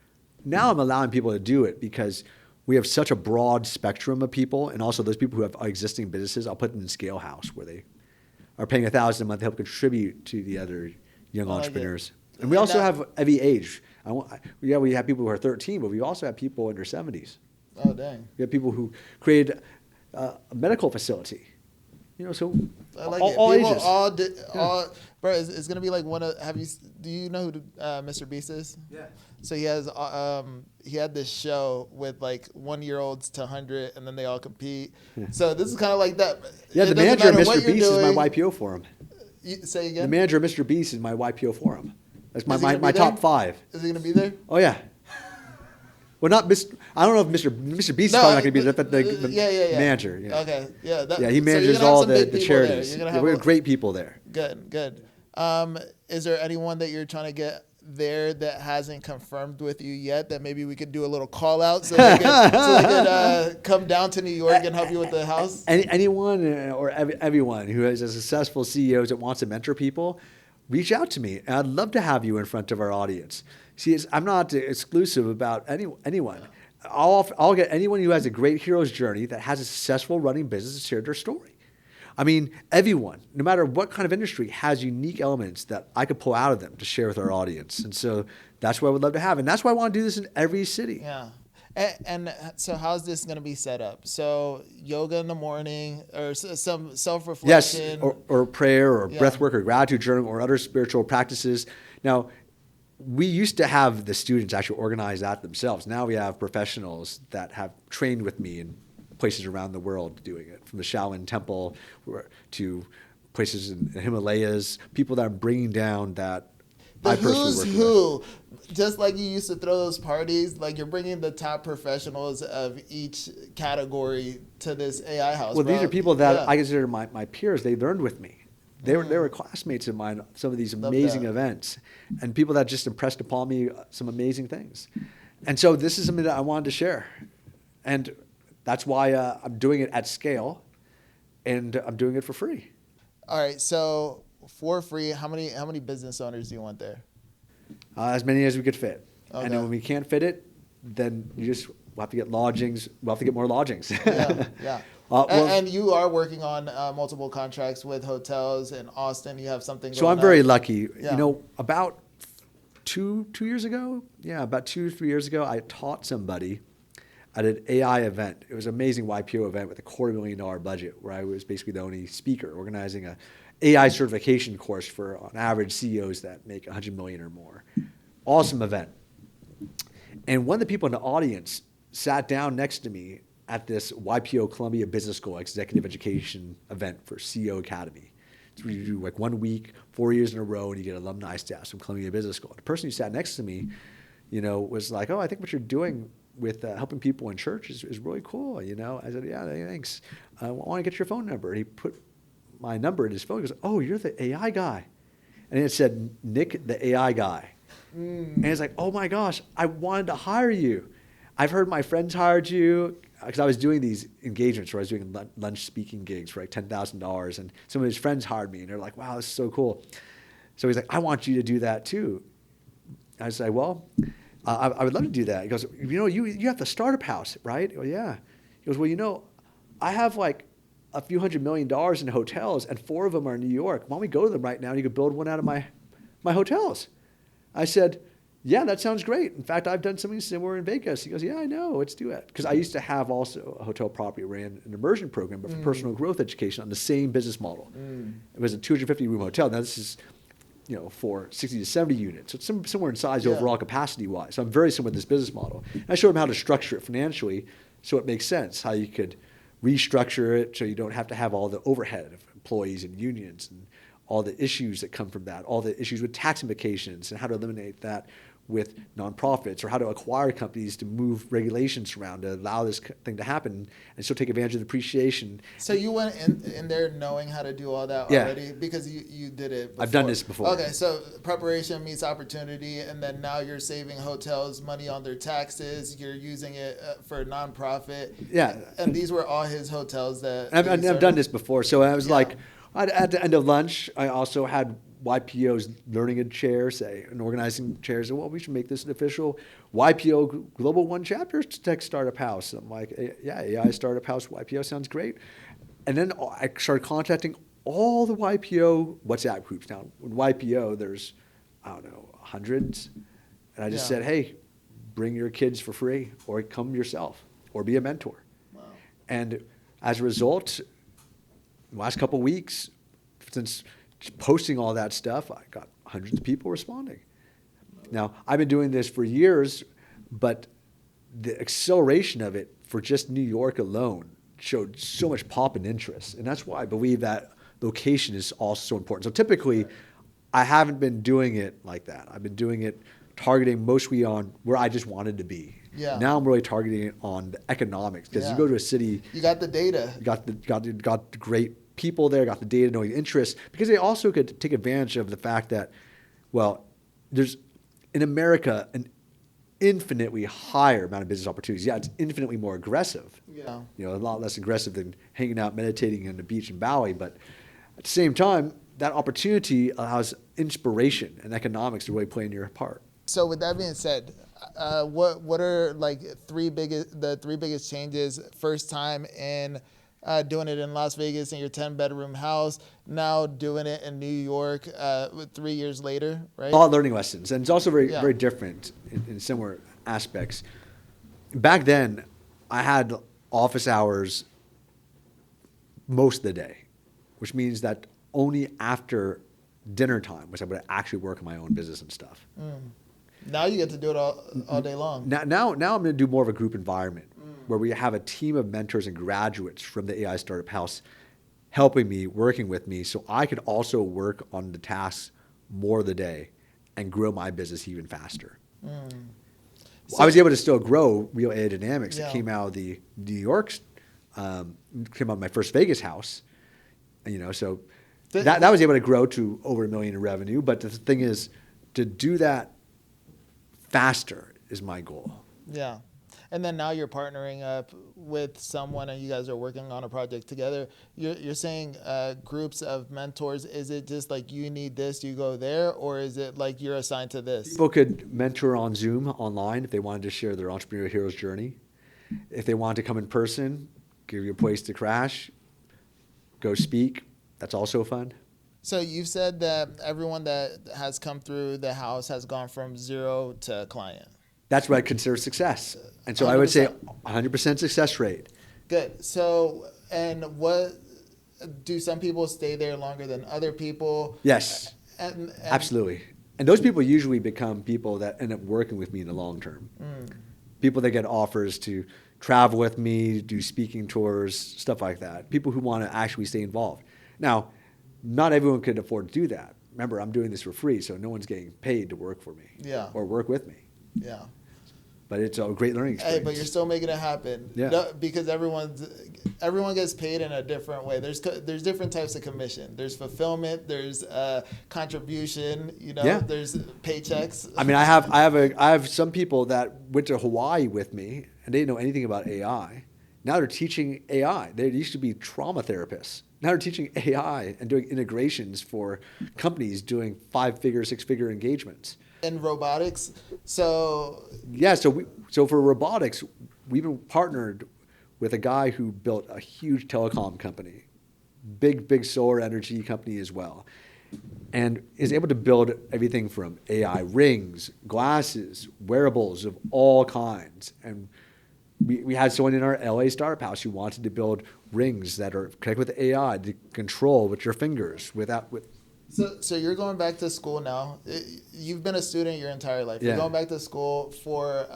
Now I'm allowing people to do it because we have such a broad spectrum of people, and also those people who have existing businesses, I'll put them in Scale House where they are paying $1,000 a month to help contribute to the other young entrepreneurs. And we also have every age. We have people who are 13, but we also have people in their 70s. Oh, dang. We have people who created a medical facility. So I like all it. ages. Bro, it's gonna be like do you know who Mr. Beast is? Yeah. So he had this show with like 1-year-olds to 100, and then they all compete. So this is kind of like that. Yeah, the manager of Mr. Beast is my YPO forum. Say again. The manager of Mr. Beast is my YPO forum. That's my top 5. Is he gonna be there? Oh yeah. Well, not Mr. I don't know if Mr. Beast is probably not going to be there, but the manager. Yeah. Okay, yeah. He manages all the charities. We have great people there. Good. Is there anyone that you're trying to get there that hasn't confirmed with you yet that maybe we could do a little call out so they could come down to New York and help you with the house? Anyone or everyone who is a successful CEO that wants to mentor people, reach out to me. And I'd love to have you in front of our audience. See, I'm not exclusive about anyone. I'll get anyone who has a great hero's journey that has a successful running business to share their story. I mean, everyone, no matter what kind of industry, has unique elements that I could pull out of them to share with our audience. And so that's what I would love to have. And that's why I want to do this in every city. Yeah. And so how's this going to be set up? So yoga in the morning or some self-reflection? Yes, or prayer or breath work or gratitude journal or other spiritual practices. Now, we used to have the students actually organize that themselves. Now we have professionals that have trained with me in places around the world doing it, from the Shaolin Temple to places in the Himalayas, people that are bringing down that the I personally who's work who. with. Just like you used to throw those parties, like you're bringing the top professionals of each category to this AI house. Well, these are people that I consider my peers. They learned with me. They were classmates of mine, some of these amazing events, and people that just impressed upon me some amazing things. And so this is something that I wanted to share. And that's why I'm doing it at scale, and I'm doing it for free. All right, so for free, how many business owners do you want there? As many as we could fit. Okay. And then when we can't fit it, then we'll have to get lodgings. We'll have to get more lodgings. Yeah. And you are working on multiple contracts with hotels in Austin. You have something going on. So I'm very lucky. Yeah. You know, about two years ago, about 2-3 years ago, I taught somebody at an AI event. It was an amazing YPO event with a $250,000 budget, where I was basically the only speaker organizing a AI certification course for, on average, CEOs that make $100 million or more. Awesome event. And one of the people in the audience sat down next to me at this YPO Columbia Business School executive education event for CEO Academy. So we do like 1 week, 4 years in a row, and you get alumni status from Columbia Business School. The person who sat next to me, was like, "Oh, I think what you're doing with helping people in church is really cool." I said, "Yeah, thanks. I want to get your phone number." And he put my number in his phone. He goes, "Oh, you're the AI guy." And it said, "Nick, the AI guy." And it's like, "Oh my gosh, I wanted to hire you. I've heard my friends hired you." Because I was doing these engagements where I was doing lunch speaking gigs for like $10,000. And some of his friends hired me. And they're like, "Wow, this is so cool." So he's like, "I want you to do that too." I said, "Well, I would love to do that." He goes, you have the startup house, right?" I go, "Yeah." He goes, "Well, I have like a few $100 million in hotels, and 4 of them are in New York. Why don't we go to them right now and you could build one out of my hotels?" I said, "Yeah, that sounds great. In fact, I've done something similar in Vegas." He goes, "Yeah, I know. Let's do it." Because I used to have also a hotel property, ran an immersion program, but for personal growth education on the same business model. It was a 250-room hotel. Now this is, for 60 to 70 units. So it's somewhere in size overall capacity-wise. So I'm very similar to this business model. And I showed him how to structure it financially so it makes sense, how you could restructure it so you don't have to have all the overhead of employees and unions and all the issues that come from that, all the issues with tax implications and how to eliminate that with nonprofits, or how to acquire companies to move regulations around to allow this thing to happen and still take advantage of the appreciation. So you went in there knowing how to do all that already because you did it before. I've done this before. Okay, so preparation meets opportunity, and then now you're saving hotels money on their taxes. You're using it for a nonprofit. Yeah. And these were all his hotels that... I've done this before. So I was like, at the end of lunch, I also had YPO's learning a chair, and organizing chairs. And, "Well, we should make this an official YPO Global One Chapter Tech Startup House." I'm like, "Yeah, AI Startup House YPO sounds great." And then I started contacting all the YPO WhatsApp groups. Now, with YPO, there's, hundreds. And I just said, "Hey, bring your kids for free, or come yourself, or be a mentor." Wow. And as a result, the last couple of weeks, since posting all that stuff, I got hundreds of people responding. Now, I've been doing this for years, but the acceleration of it for just New York alone showed so much pop and interest. And that's why I believe that location is also so important. So typically, I haven't been doing it like that. I've been doing it targeting mostly on where I just wanted to be. Yeah. Now I'm really targeting it on the economics, because you go to a city, you got the data, you got the great people there, got the data, knowing interests, because they also could take advantage of the fact that, well, there's in America, an infinitely higher amount of business opportunities. Yeah, it's infinitely more aggressive. Yeah. A lot less aggressive than hanging out, meditating on the beach in Bali. But at the same time, that opportunity allows inspiration and economics to really play in your part. So with that being said, what are like the three biggest changes? First time in doing it in Las Vegas in your 10-bedroom house, now doing it in New York 3 years later, right? All learning lessons, and it's also very Yeah. very different in similar aspects. Back then, I had office hours most of the day, which means that only after dinner time was I would actually work on my own business and stuff. Now you get to do it all day long. Now I'm going to do more of a group environment where we have a team of mentors and graduates from the AI Startup House helping me, working with me, so I could also work on the tasks more of the day and grow my business even faster. So- I was able to still grow Real AI Dynamics. Yeah. It came out of the New York, came out of my first Vegas house, so that was able to grow to over $1 million in revenue. But the thing is, to do that faster is my goal. Yeah. And then now you're partnering up with someone and you guys are working on a project together. You're saying groups of mentors. Is it just like you need this, you go there? Or is it like you're assigned to this? People could mentor on Zoom online if they wanted to share their entrepreneurial hero's journey. If they wanted to come in person, give you a place to crash, go speak. That's also fun. So you've said that everyone that has come through the house has gone from 0 to client. That's what I consider success. And so I would say 100% success rate. Good. So, and what do some people stay there longer than other people? Yes, And absolutely. And those people usually become people that end up working with me in the long term. People that get offers to travel with me, do speaking tours, stuff like that. People who want to actually stay involved. Now, not everyone could afford to do that. Remember, I'm doing this for free, so no one's getting paid to work for me or work with me. Yeah. But it's a great learning experience. Hey, but you're still making it happen. Yeah. No, because everyone gets paid in a different way. There's different types of commission. There's fulfillment. There's contribution. There's paychecks. I mean, I have some people that went to Hawaii with me and they didn't know anything about AI. Now they're teaching AI. They used to be trauma therapists. Now they're teaching AI and doing integrations for companies doing 5-figure, 6-figure engagements. And robotics. So yeah, so for robotics, we've been partnered with a guy who built a huge telecom company, big solar energy company as well, and is able to build everything from AI rings, glasses, wearables of all kinds. And we had someone in our LA startup house who wanted to build rings that are connected with AI to control with your fingers So you're going back to school now. You've been a student your entire life. Yeah. You're going back to school for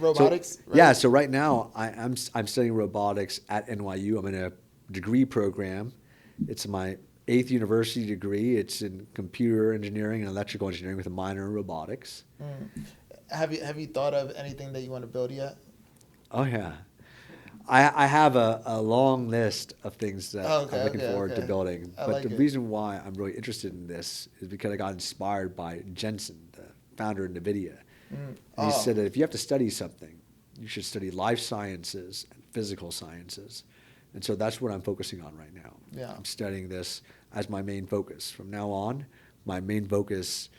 robotics, right? Yeah, so right now I'm studying robotics at NYU. I'm in a degree program. It's my 8th university degree. It's in computer engineering and electrical engineering with a minor in robotics. Have you thought of anything that you want to build yet? Oh, yeah. I have a long list of things that I'm looking forward to building. But the reason why I'm really interested in this is because I got inspired by Jensen, the founder of NVIDIA. And he said that if you have to study something, you should study life sciences and physical sciences. And so that's what I'm focusing on right now. Yeah. I'm studying this as my main focus. From now on, my main focus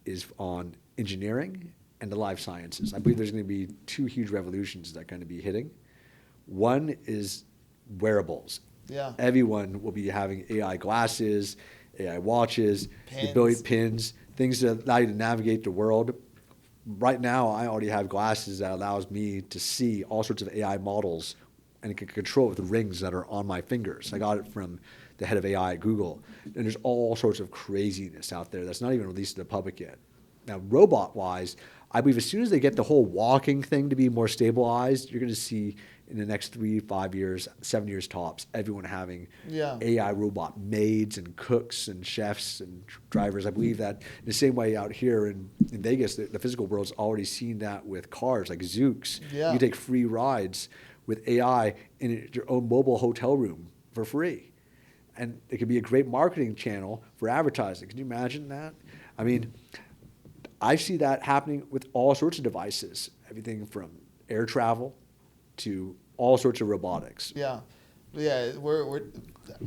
is on engineering and the life sciences. I believe there's going to be 2 huge revolutions that are going to be hitting. One is wearables. Yeah. Everyone will be having AI glasses, AI watches, the ability pins, things that allow you to navigate the world. Right now, I already have glasses that allows me to see all sorts of AI models and it can control it with rings that are on my fingers. I got it from the head of AI at Google. And there's all sorts of craziness out there that's not even released to the public yet. Now, robot-wise, I believe as soon as they get the whole walking thing to be more stabilized, you're going to see in the next 3, 5 years, 7 years tops, everyone having AI robot maids and cooks and chefs and drivers. I believe that in the same way out here in Vegas, the physical world's already seen that with cars like Zoox. Yeah. You take free rides with AI in your own mobile hotel room for free. And it could be a great marketing channel for advertising. Can you imagine that? I mean, I see that happening with all sorts of devices, everything from air travel to all sorts of robotics. Yeah. Yeah,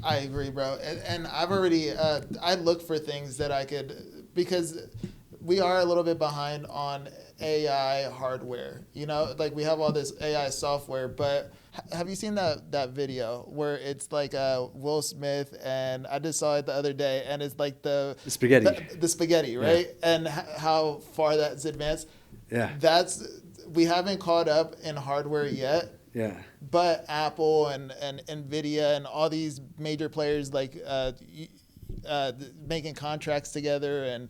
I agree, bro. And I've already, I look for things that I could, because we are a little bit behind on AI hardware. You know, like we have all this AI software, but have you seen that video where it's like Will Smith, and I just saw it the other day, and it's like The spaghetti. the spaghetti, right? Yeah. And how far that's advanced. Yeah. We haven't caught up in hardware yet. Yeah. But Apple and Nvidia and all these major players like making contracts together, and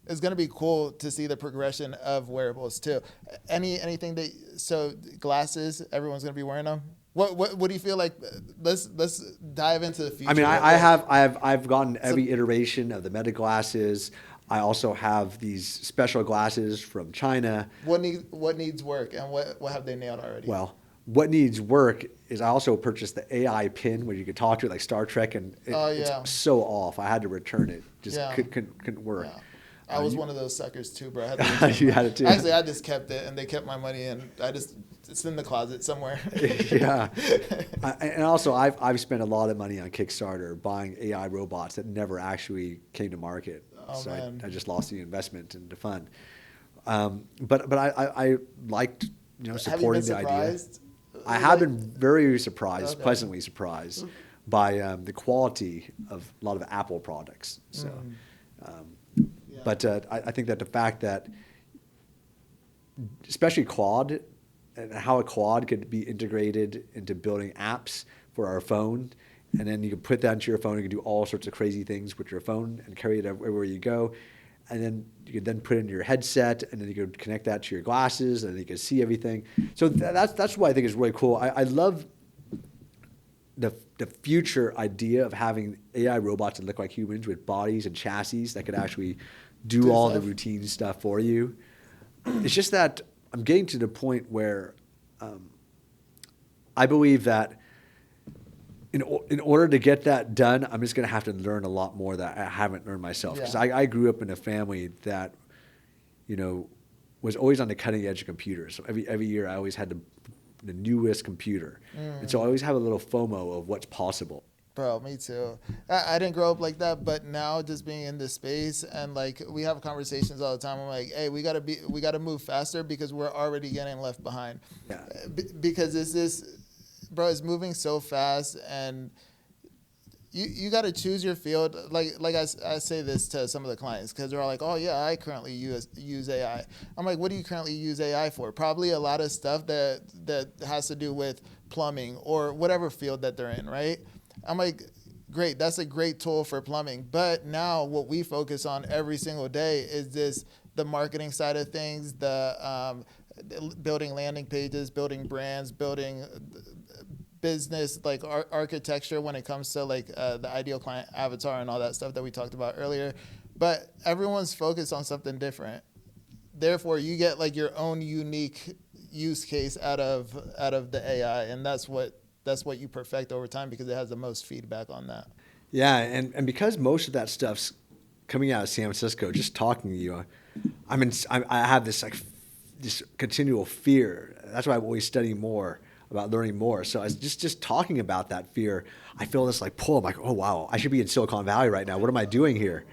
it's gonna be cool to see the progression of wearables too. Anything so glasses, everyone's gonna be wearing them. What do you feel like? Let's dive into the future. I mean, I've gotten every iteration of the Meta glasses. I also have these special glasses from China. What needs work, and what have they nailed already? Well, what needs work is I also purchased the AI pin where you could talk to it like Star Trek, and it's so off. I had to return it. Just couldn't work. Yeah. I was one of those suckers too, bro. You had it too. Actually, I just kept it, and they kept my money, and it's in the closet somewhere. Yeah. And also, I've spent a lot of money on Kickstarter buying AI robots that never actually came to market. Oh, so man. I just lost the investment in the fund. But I liked supporting the idea. I have been very surprised, Okay. pleasantly surprised by the quality of a lot of Apple products. So. Yeah. But I think that the fact that, especially Claude, and how a Claude could be integrated into building apps for our phone, and then you can put that into your phone, you can do all sorts of crazy things with your phone and carry it everywhere you go. And then you could then put it in your headset, and then you could connect that to your glasses, and then you can see everything. So that's what I think is really cool. I love the future idea of having AI robots that look like humans with bodies and chassis that could actually do all the routine stuff for you. It's just that I'm getting to the point where I believe that in order to get that done, I'm just going to have to learn a lot more that I haven't learned myself. Because I grew up in a family that, was always on the cutting edge of computers. So every year I always had the newest computer. And so I always have a little FOMO of what's possible. Bro, me too. I didn't grow up like that, but now just being in this space, and like we have conversations all the time. I'm like, hey, we gotta move faster because we're already getting left behind. Yeah. Because it's moving so fast, and you got to choose your field. Like I say this to some of the clients, because they're all like, oh yeah, I currently use AI. I'm like, what do you currently use AI for? Probably a lot of stuff that has to do with plumbing or whatever field that they're in, right? I'm like, great, that's a great tool for plumbing. But now what we focus on every single day is the marketing side of things, the building landing pages, building brands, building business, like architecture when it comes to like the ideal client avatar and all that stuff that we talked about earlier. But everyone's focused on something different. Therefore, you get like your own unique use case out of the AI, and that's what you perfect over time because it has the most feedback on that. Yeah, and because most of that stuff's coming out of San Francisco, just talking to you, I have this continual fear. That's why I'm always studying more about learning more. So I was just talking about that fear, I feel this like pull. I'm like, oh wow, I should be in Silicon Valley right now. What am I doing here?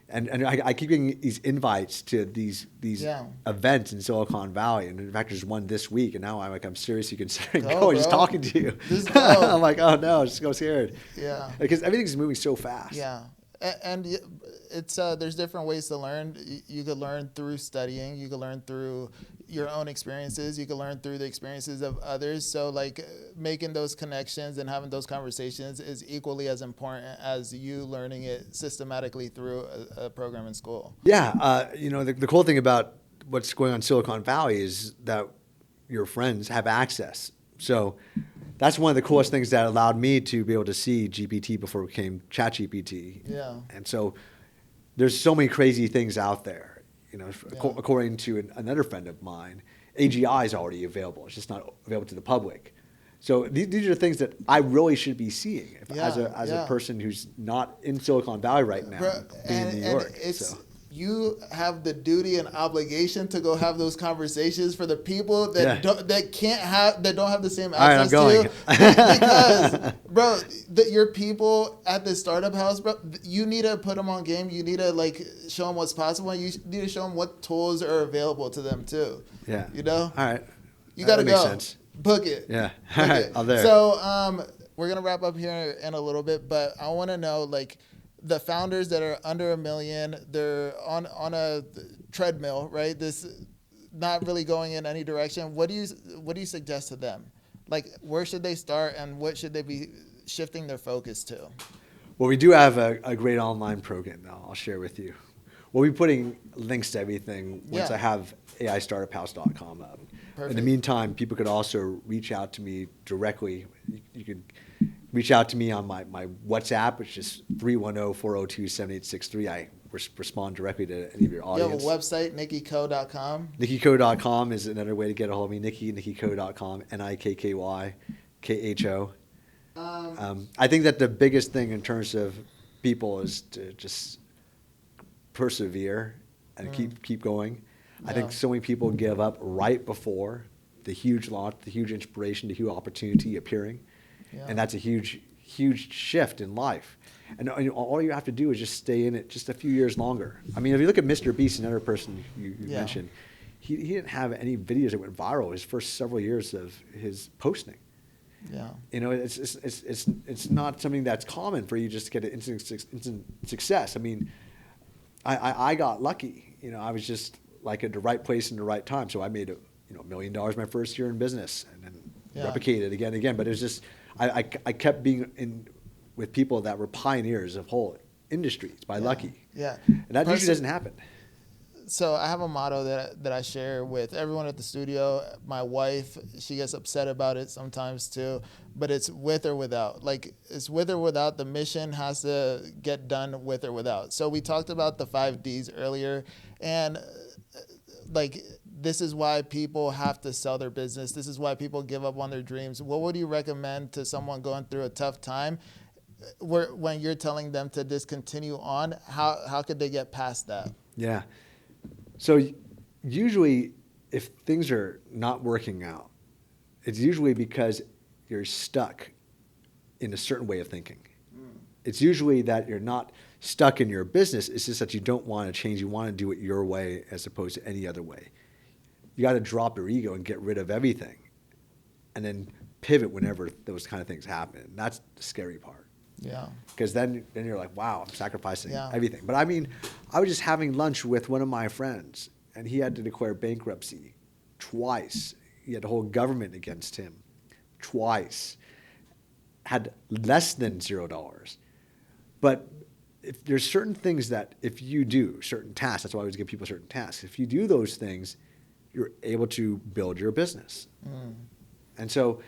And I keep getting these invites to these events in Silicon Valley, and in fact, there's one this week, and now I'm seriously considering going, just talking to you. I'm like, oh no, just go scared. Yeah, because everything's moving so fast. Yeah, and it's there's different ways to learn. You could learn through studying. You could learn through your own experiences. You can learn through the experiences of others. So like making those connections and having those conversations is equally as important as you learning it systematically through a program in school. Yeah. The cool thing about what's going on in Silicon Valley is that your friends have access. So that's one of the coolest things that allowed me to be able to see GPT before it became ChatGPT. Yeah. And so there's so many crazy things out there. According to another friend of mine, AGI is already available. It's just not available to the public. So these are things that I really should be seeing as a person who's not in Silicon Valley right now, being in New York. you have the duty and obligation to go have those conversations for the people that don't have the same access to you. Because, bro, your people at the startup house, bro, you need to put them on game. You need to like show them what's possible. And you need to show them what tools are available to them too. Yeah. You know. All right. You got to go. Makes sense. Book it. Yeah. All right. I'm there. So we're gonna wrap up here in a little bit, but I want to know like the founders that are under $1 million, they're on a treadmill, right? This not really going in any direction. What do you suggest to them? Like, where should they start, and what should they be shifting their focus to? Well, we do have a great online program now. I'll share with you. We'll be putting links to everything once I have AIStartupHouse.com up. Perfect. In the meantime, people could also reach out to me directly. You could reach out to me on my WhatsApp, which is 310-402-7863. I respond directly to any of your audience. You have a website, nikkykho.com? NikkyKho.com is another way to get a hold of me. NikkyKho.com, NIKKYKHO. I think that the biggest thing in terms of people is to just persevere and keep going. I think so many people give up right before the huge launch, the huge inspiration, the huge opportunity appearing. Yeah. And that's a huge, huge shift in life. And all you have to do is just stay in it just a few years longer. I mean, if you look at Mr. Beast, another person you mentioned, he didn't have any videos that went viral his first several years of his posting. Yeah. You know, it's not something that's common for you just to get an instant success. I mean, I got lucky. You know, I was just like at the right place in the right time. So I made $1 million my first year in business, and then replicated it again and again. But it was just I kept being in with people that were pioneers of whole industries by lucky. Yeah. And that usually doesn't happen. So I have a motto that I share with everyone at the studio. My wife, she gets upset about it sometimes too, but it's with or without. Like, it's with or without. The mission has to get done with or without. So we talked about the 5 Ds earlier, and like, this is why people have to sell their business. This is why people give up on their dreams. What would you recommend to someone going through a tough time when you're telling them to discontinue on? How could they get past that? Yeah. So usually if things are not working out, it's usually because you're stuck in a certain way of thinking. It's usually that you're not stuck in your business. It's just that you don't want to change. You want to do it your way as opposed to any other way. You got to drop your ego and get rid of everything and then pivot whenever those kind of things happen. That's the scary part. Yeah. Because then you're like, wow, I'm sacrificing everything. But I mean, I was just having lunch with one of my friends, and he had to declare bankruptcy twice. He had the whole government against him twice. Had less than $0. But if there's certain things that if you do, certain tasks, that's why I always give people certain tasks. If you do those things, you're able to build your business. And so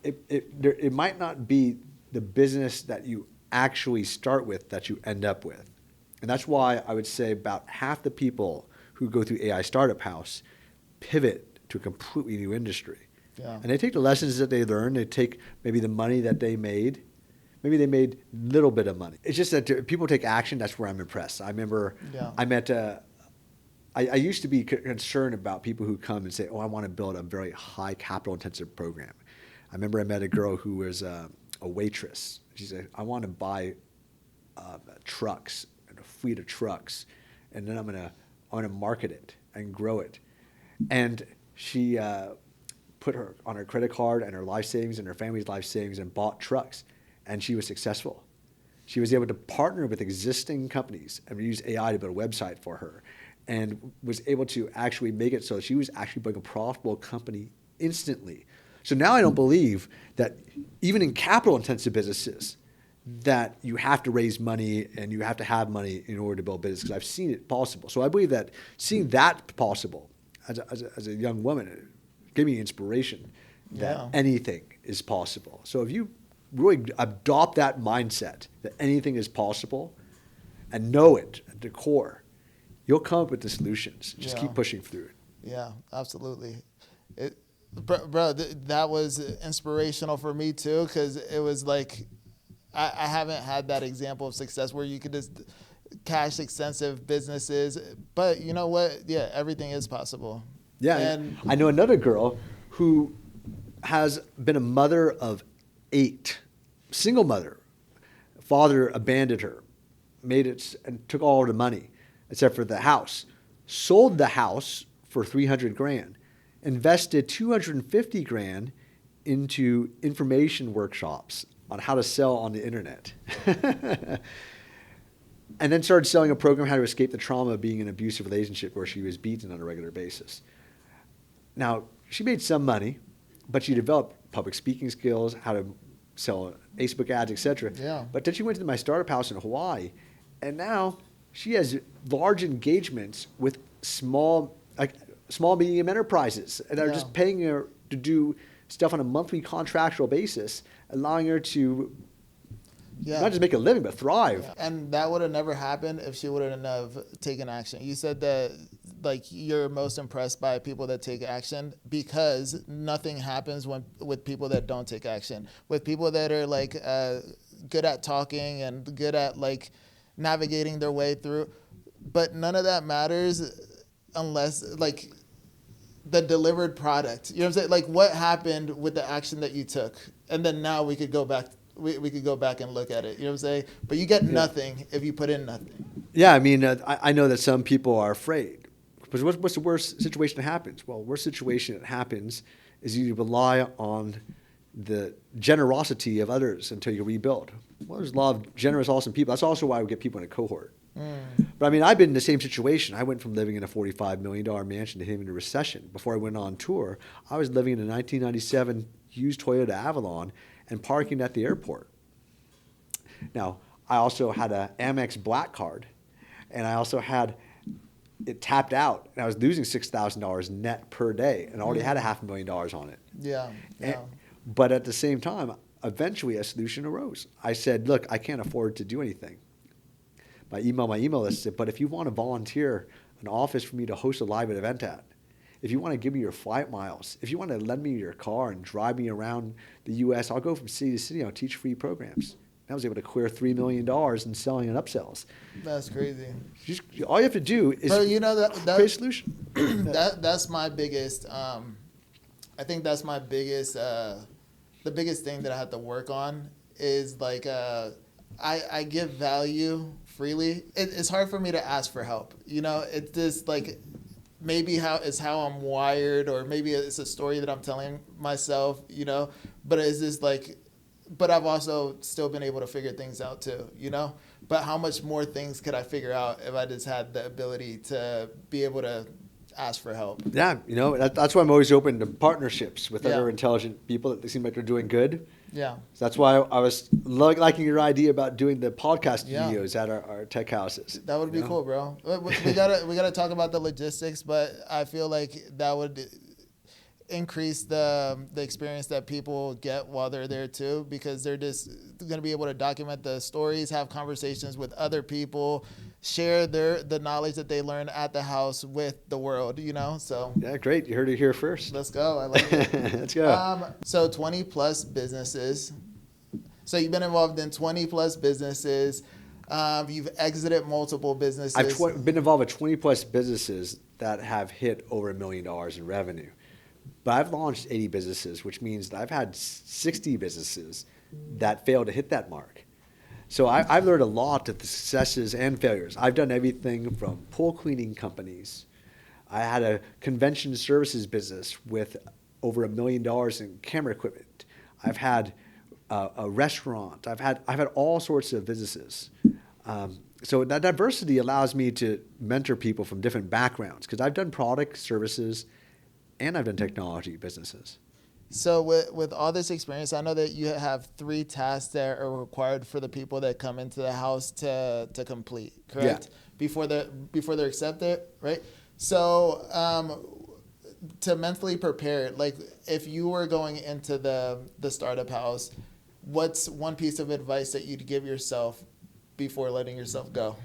it might not be the business that you actually start with that you end up with. And that's why I would say about half the people who go through AI Startup House pivot to a completely new industry. Yeah. And they take the lessons that they learned, they take maybe the money that they made, maybe they made a little bit of money. It's just that if people take action, that's where I'm impressed. I remember I met I used to be concerned about people who come and say, oh, I want to build a very high capital intensive program. I remember I met a girl who was a waitress. She said, I want to buy trucks, a fleet of trucks, and then I'm gonna market it and grow it. And she put her on her credit card and her life savings and her family's life savings and bought trucks, and she was successful. She was able to partner with existing companies and use AI to build a website for her, and was able to actually make it so she was actually building a profitable company instantly. So now I don't believe that even in capital-intensive businesses that you have to raise money and you have to have money in order to build business, because I've seen it possible. So I believe that seeing that possible as a young woman gave me inspiration that anything is possible. So if you really adopt that mindset that anything is possible and know it at the core, you'll come up with the solutions. Just keep pushing through it. Yeah, absolutely. Bro, that was inspirational for me too, because it was like I haven't had that example of success where you could just cash extensive businesses. But you know what? Yeah, everything is possible. Yeah, And I know another girl who has been a mother of 8, single mother. Father abandoned her, made it and took all the money except for the house. Sold the house for 300 grand, invested 250 grand into information workshops on how to sell on the internet. And then started selling a program how to escape the trauma of being in an abusive relationship where she was beaten on a regular basis. Now, she made some money, but she developed public speaking skills, how to sell Facebook ads, etc. Yeah. But then she went to my startup house in Hawaii, and now she has large engagements with small, medium enterprises, and they're just paying her to do stuff on a monthly contractual basis, allowing her to not just make a living, but thrive. Yeah. And that would have never happened if she wouldn't have taken action. You said that like you're most impressed by people that take action because nothing happens with people that don't take action. With people that are like good at talking and good at like navigating their way through, but none of that matters unless like the delivered product. You know what I'm saying? Like what happened with the action that you took, and then now we could go back. We could go back and look at it. You know what I'm saying? But you get nothing if you put in nothing. Yeah, I mean, I know that some people are afraid. Because what's the worst situation that happens? Well, worst situation that happens is you rely on the generosity of others until you rebuild. Well, there's a lot of generous, awesome people. That's also why we get people in a cohort. But I mean, I've been in the same situation. I went from living in a $45 million mansion to hitting a recession. Before I went on tour, I was living in a 1997 used Toyota Avalon and parking at the airport. Now, I also had an Amex Black Card, and I also had it tapped out, and I was losing $6,000 net per day, and I already had $500,000 on it. Yeah. But at the same time, eventually a solution arose. I said, look, I can't afford to do anything. My email list said, but if you want to volunteer an office for me to host a live event at, if you want to give me your flight miles, if you want to lend me your car and drive me around the U.S., I'll go from city to city. I'll teach free programs. I was able to clear $3 million in selling and upsells. That's crazy. All you have to do is create a solution. That's my biggest. I think that's my biggest. The biggest thing that I have to work on is like I give value freely. It's hard for me to ask for help. You know, it's just like maybe it's how I'm wired, or maybe it's a story that I'm telling myself. You know, but it's just like. But I've also still been able to figure things out too, you know? But how much more things could I figure out if I just had the ability to be able to ask for help? Yeah, you know, that's why I'm always open to partnerships with other intelligent people that seem like they're doing good. Yeah. So that's why I was liking your idea about doing the podcast videos at our tech houses. That would be cool, bro. We gotta talk about the logistics, but I feel like that would increase the experience that people get while they're there too, because they're just going to be able to document the stories, have conversations with other people, share the knowledge that they learn at the house with the world, you know? So yeah, great. You heard it here first. Let's go. I like it. Let's go. So 20 plus businesses. So you've been involved in 20 plus businesses. You've exited multiple businesses. I've been involved with 20 plus businesses that have hit over $1 million in revenue. But I've launched 80 businesses, which means that I've had 60 businesses that failed to hit that mark. So I've learned a lot of the successes and failures. I've done everything from pool cleaning companies. I had a convention services business with over $1 million in camera equipment. I've had a restaurant. I've had all sorts of businesses. So that diversity allows me to mentor people from different backgrounds, because I've done product, services, and I've done technology businesses. So with all this experience, I know that you have 3 tasks that are required for the people that come into the house to complete, correct? Yeah. Before they're accepted, right? So to mentally prepare, like if you were going into the startup house, what's one piece of advice that you'd give yourself before letting yourself go?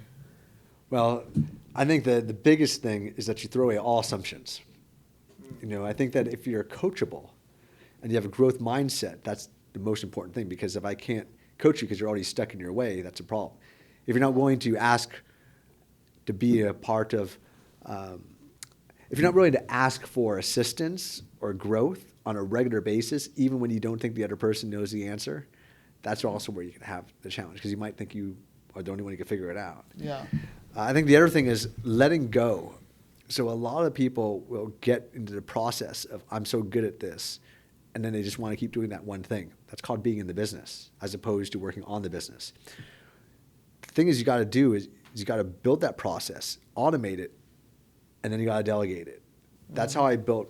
Well, I think the biggest thing is that you throw away all assumptions. You know, I think that if you're coachable and you have a growth mindset, that's the most important thing, because if I can't coach you because you're already stuck in your way, that's a problem. If you're not willing to ask to be a part of, if you're not willing to ask for assistance or growth on a regular basis, even when you don't think the other person knows the answer, that's also where you can have the challenge, because you might think you are the only one who can figure it out. Yeah. I think the other thing is letting go. So a lot of people will get into the process of, I'm so good at this, and then they just want to keep doing that one thing. That's called being in the business, as opposed to working on the business. The thing is, you got to do is you got to build that process, automate it, and then you got to delegate it. That's how I built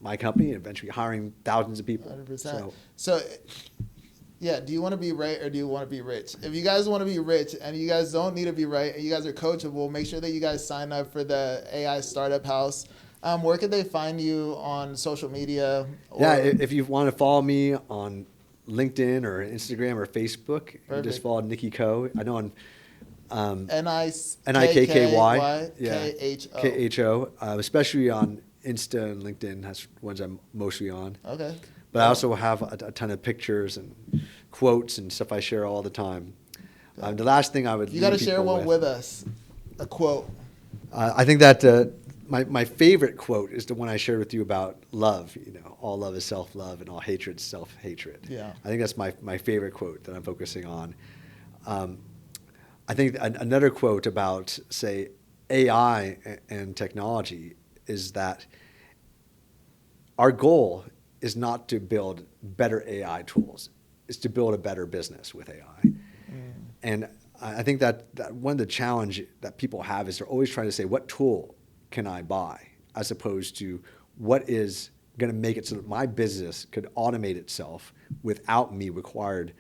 my company and eventually hiring thousands of people. 100%. So, yeah, do you want to be right or do you want to be rich? If you guys want to be rich and you guys don't need to be right and you guys are coachable, make sure that you guys sign up for the AI Startup House. Where can they find you on social media? Yeah, if you want to follow me on LinkedIn or Instagram or Facebook, you can just follow Nikky Kho. I know on Nikky Kho, especially on Insta and LinkedIn. That's the ones I'm mostly on. Okay. But I also have a ton of pictures and quotes and stuff I share all the time. The last thing I would You got to share one with us, a quote. I think that my favorite quote is the one I shared with you about love. You know, all love is self-love and all hatred is self-hatred. Yeah. I think that's my favorite quote that I'm focusing on. I think another quote about, say, AI and technology is that our goal is not to build better AI tools. It's to build a better business with AI. And I think that one of the challenge that people have is they're always trying to say, what tool can I buy? As opposed to what is going to make it so that my business could automate itself without me required.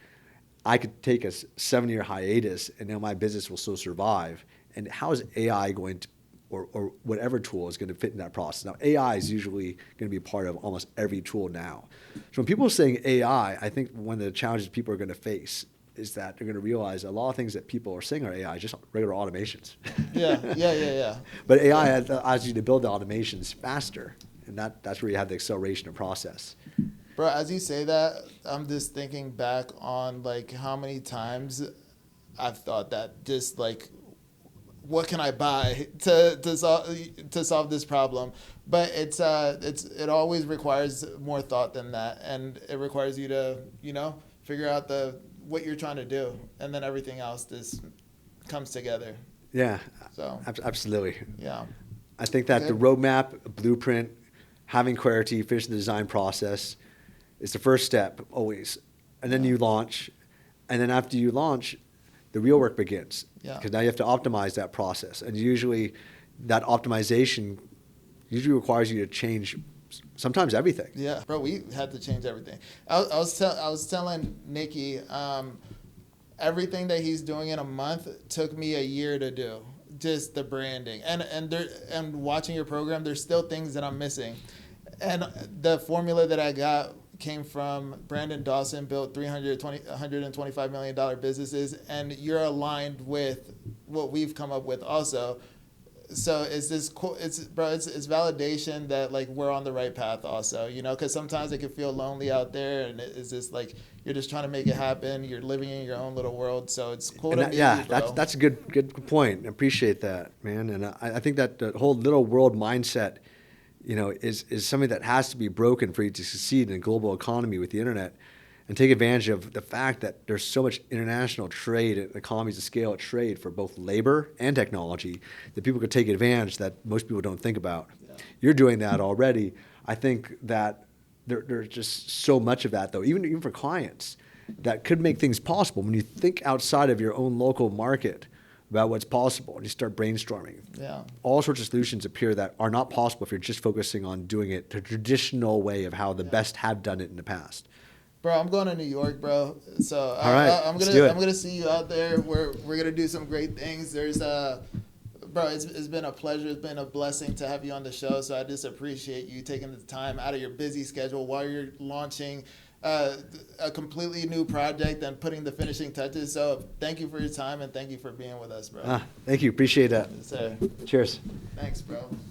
I could take a 7-year hiatus and now my business will still survive. And how is AI going to, or whatever tool is going to fit in that process? Now, AI is usually going to be a part of almost every tool now. So when people are saying AI, I think one of the challenges people are going to face is that they're going to realize a lot of things that people are saying are AI, just regular automations. Yeah. But AI allows you to build the automations faster, and that's where you have the acceleration of process. Bro, as you say that, I'm just thinking back on like how many times I've thought that, just like, what can I buy to solve this problem? But it always requires more thought than that, and it requires you to figure out what you're trying to do, and then everything else just comes together. Yeah, so absolutely. Yeah, I think that the roadmap, blueprint, having clarity, finishing the design process is the first step always, and then you launch, and then after you launch, the real work begins. Yeah. Because now you have to optimize that process, and usually that optimization usually requires you to change sometimes everything. Yeah, bro, we had to change everything. I was telling Nikky, everything that he's doing in a month took me a year to do. Just the branding and watching your program, there's still things that I'm missing, and the formula that I got came from Brandon Dawson, built $125 million businesses, and you're aligned with what we've come up with also. So it's this cool. It's validation that like we're on the right path also, because sometimes it can feel lonely out there, and it's just like you're just trying to make it happen. You're living in your own little world, so it's cool to meet you, bro. That's a good point. I appreciate that, man. And I think that the whole little world mindset, is something that has to be broken for you to succeed in a global economy with the internet, and take advantage of the fact that there's so much international trade and economies of scale at trade for both labor and technology that people could take advantage that most people don't think about. Yeah. You're doing that already. I think that there's just so much of that, though, even for clients, that could make things possible. When you think outside of your own local market about what's possible, and you start brainstorming. Yeah. All sorts of solutions appear that are not possible if you're just focusing on doing it the traditional way of how the best have done it in the past. Bro, I'm going to New York, bro. So all right, I'm gonna see you out there. We're gonna do some great things. Bro, it's been a pleasure. It's been a blessing to have you on the show. So I just appreciate you taking the time out of your busy schedule while you're launching a completely new project and putting the finishing touches. So thank you for your time and thank you for being with us, bro. Thank you. Appreciate that. Yes, sir. Cheers. Thanks, bro.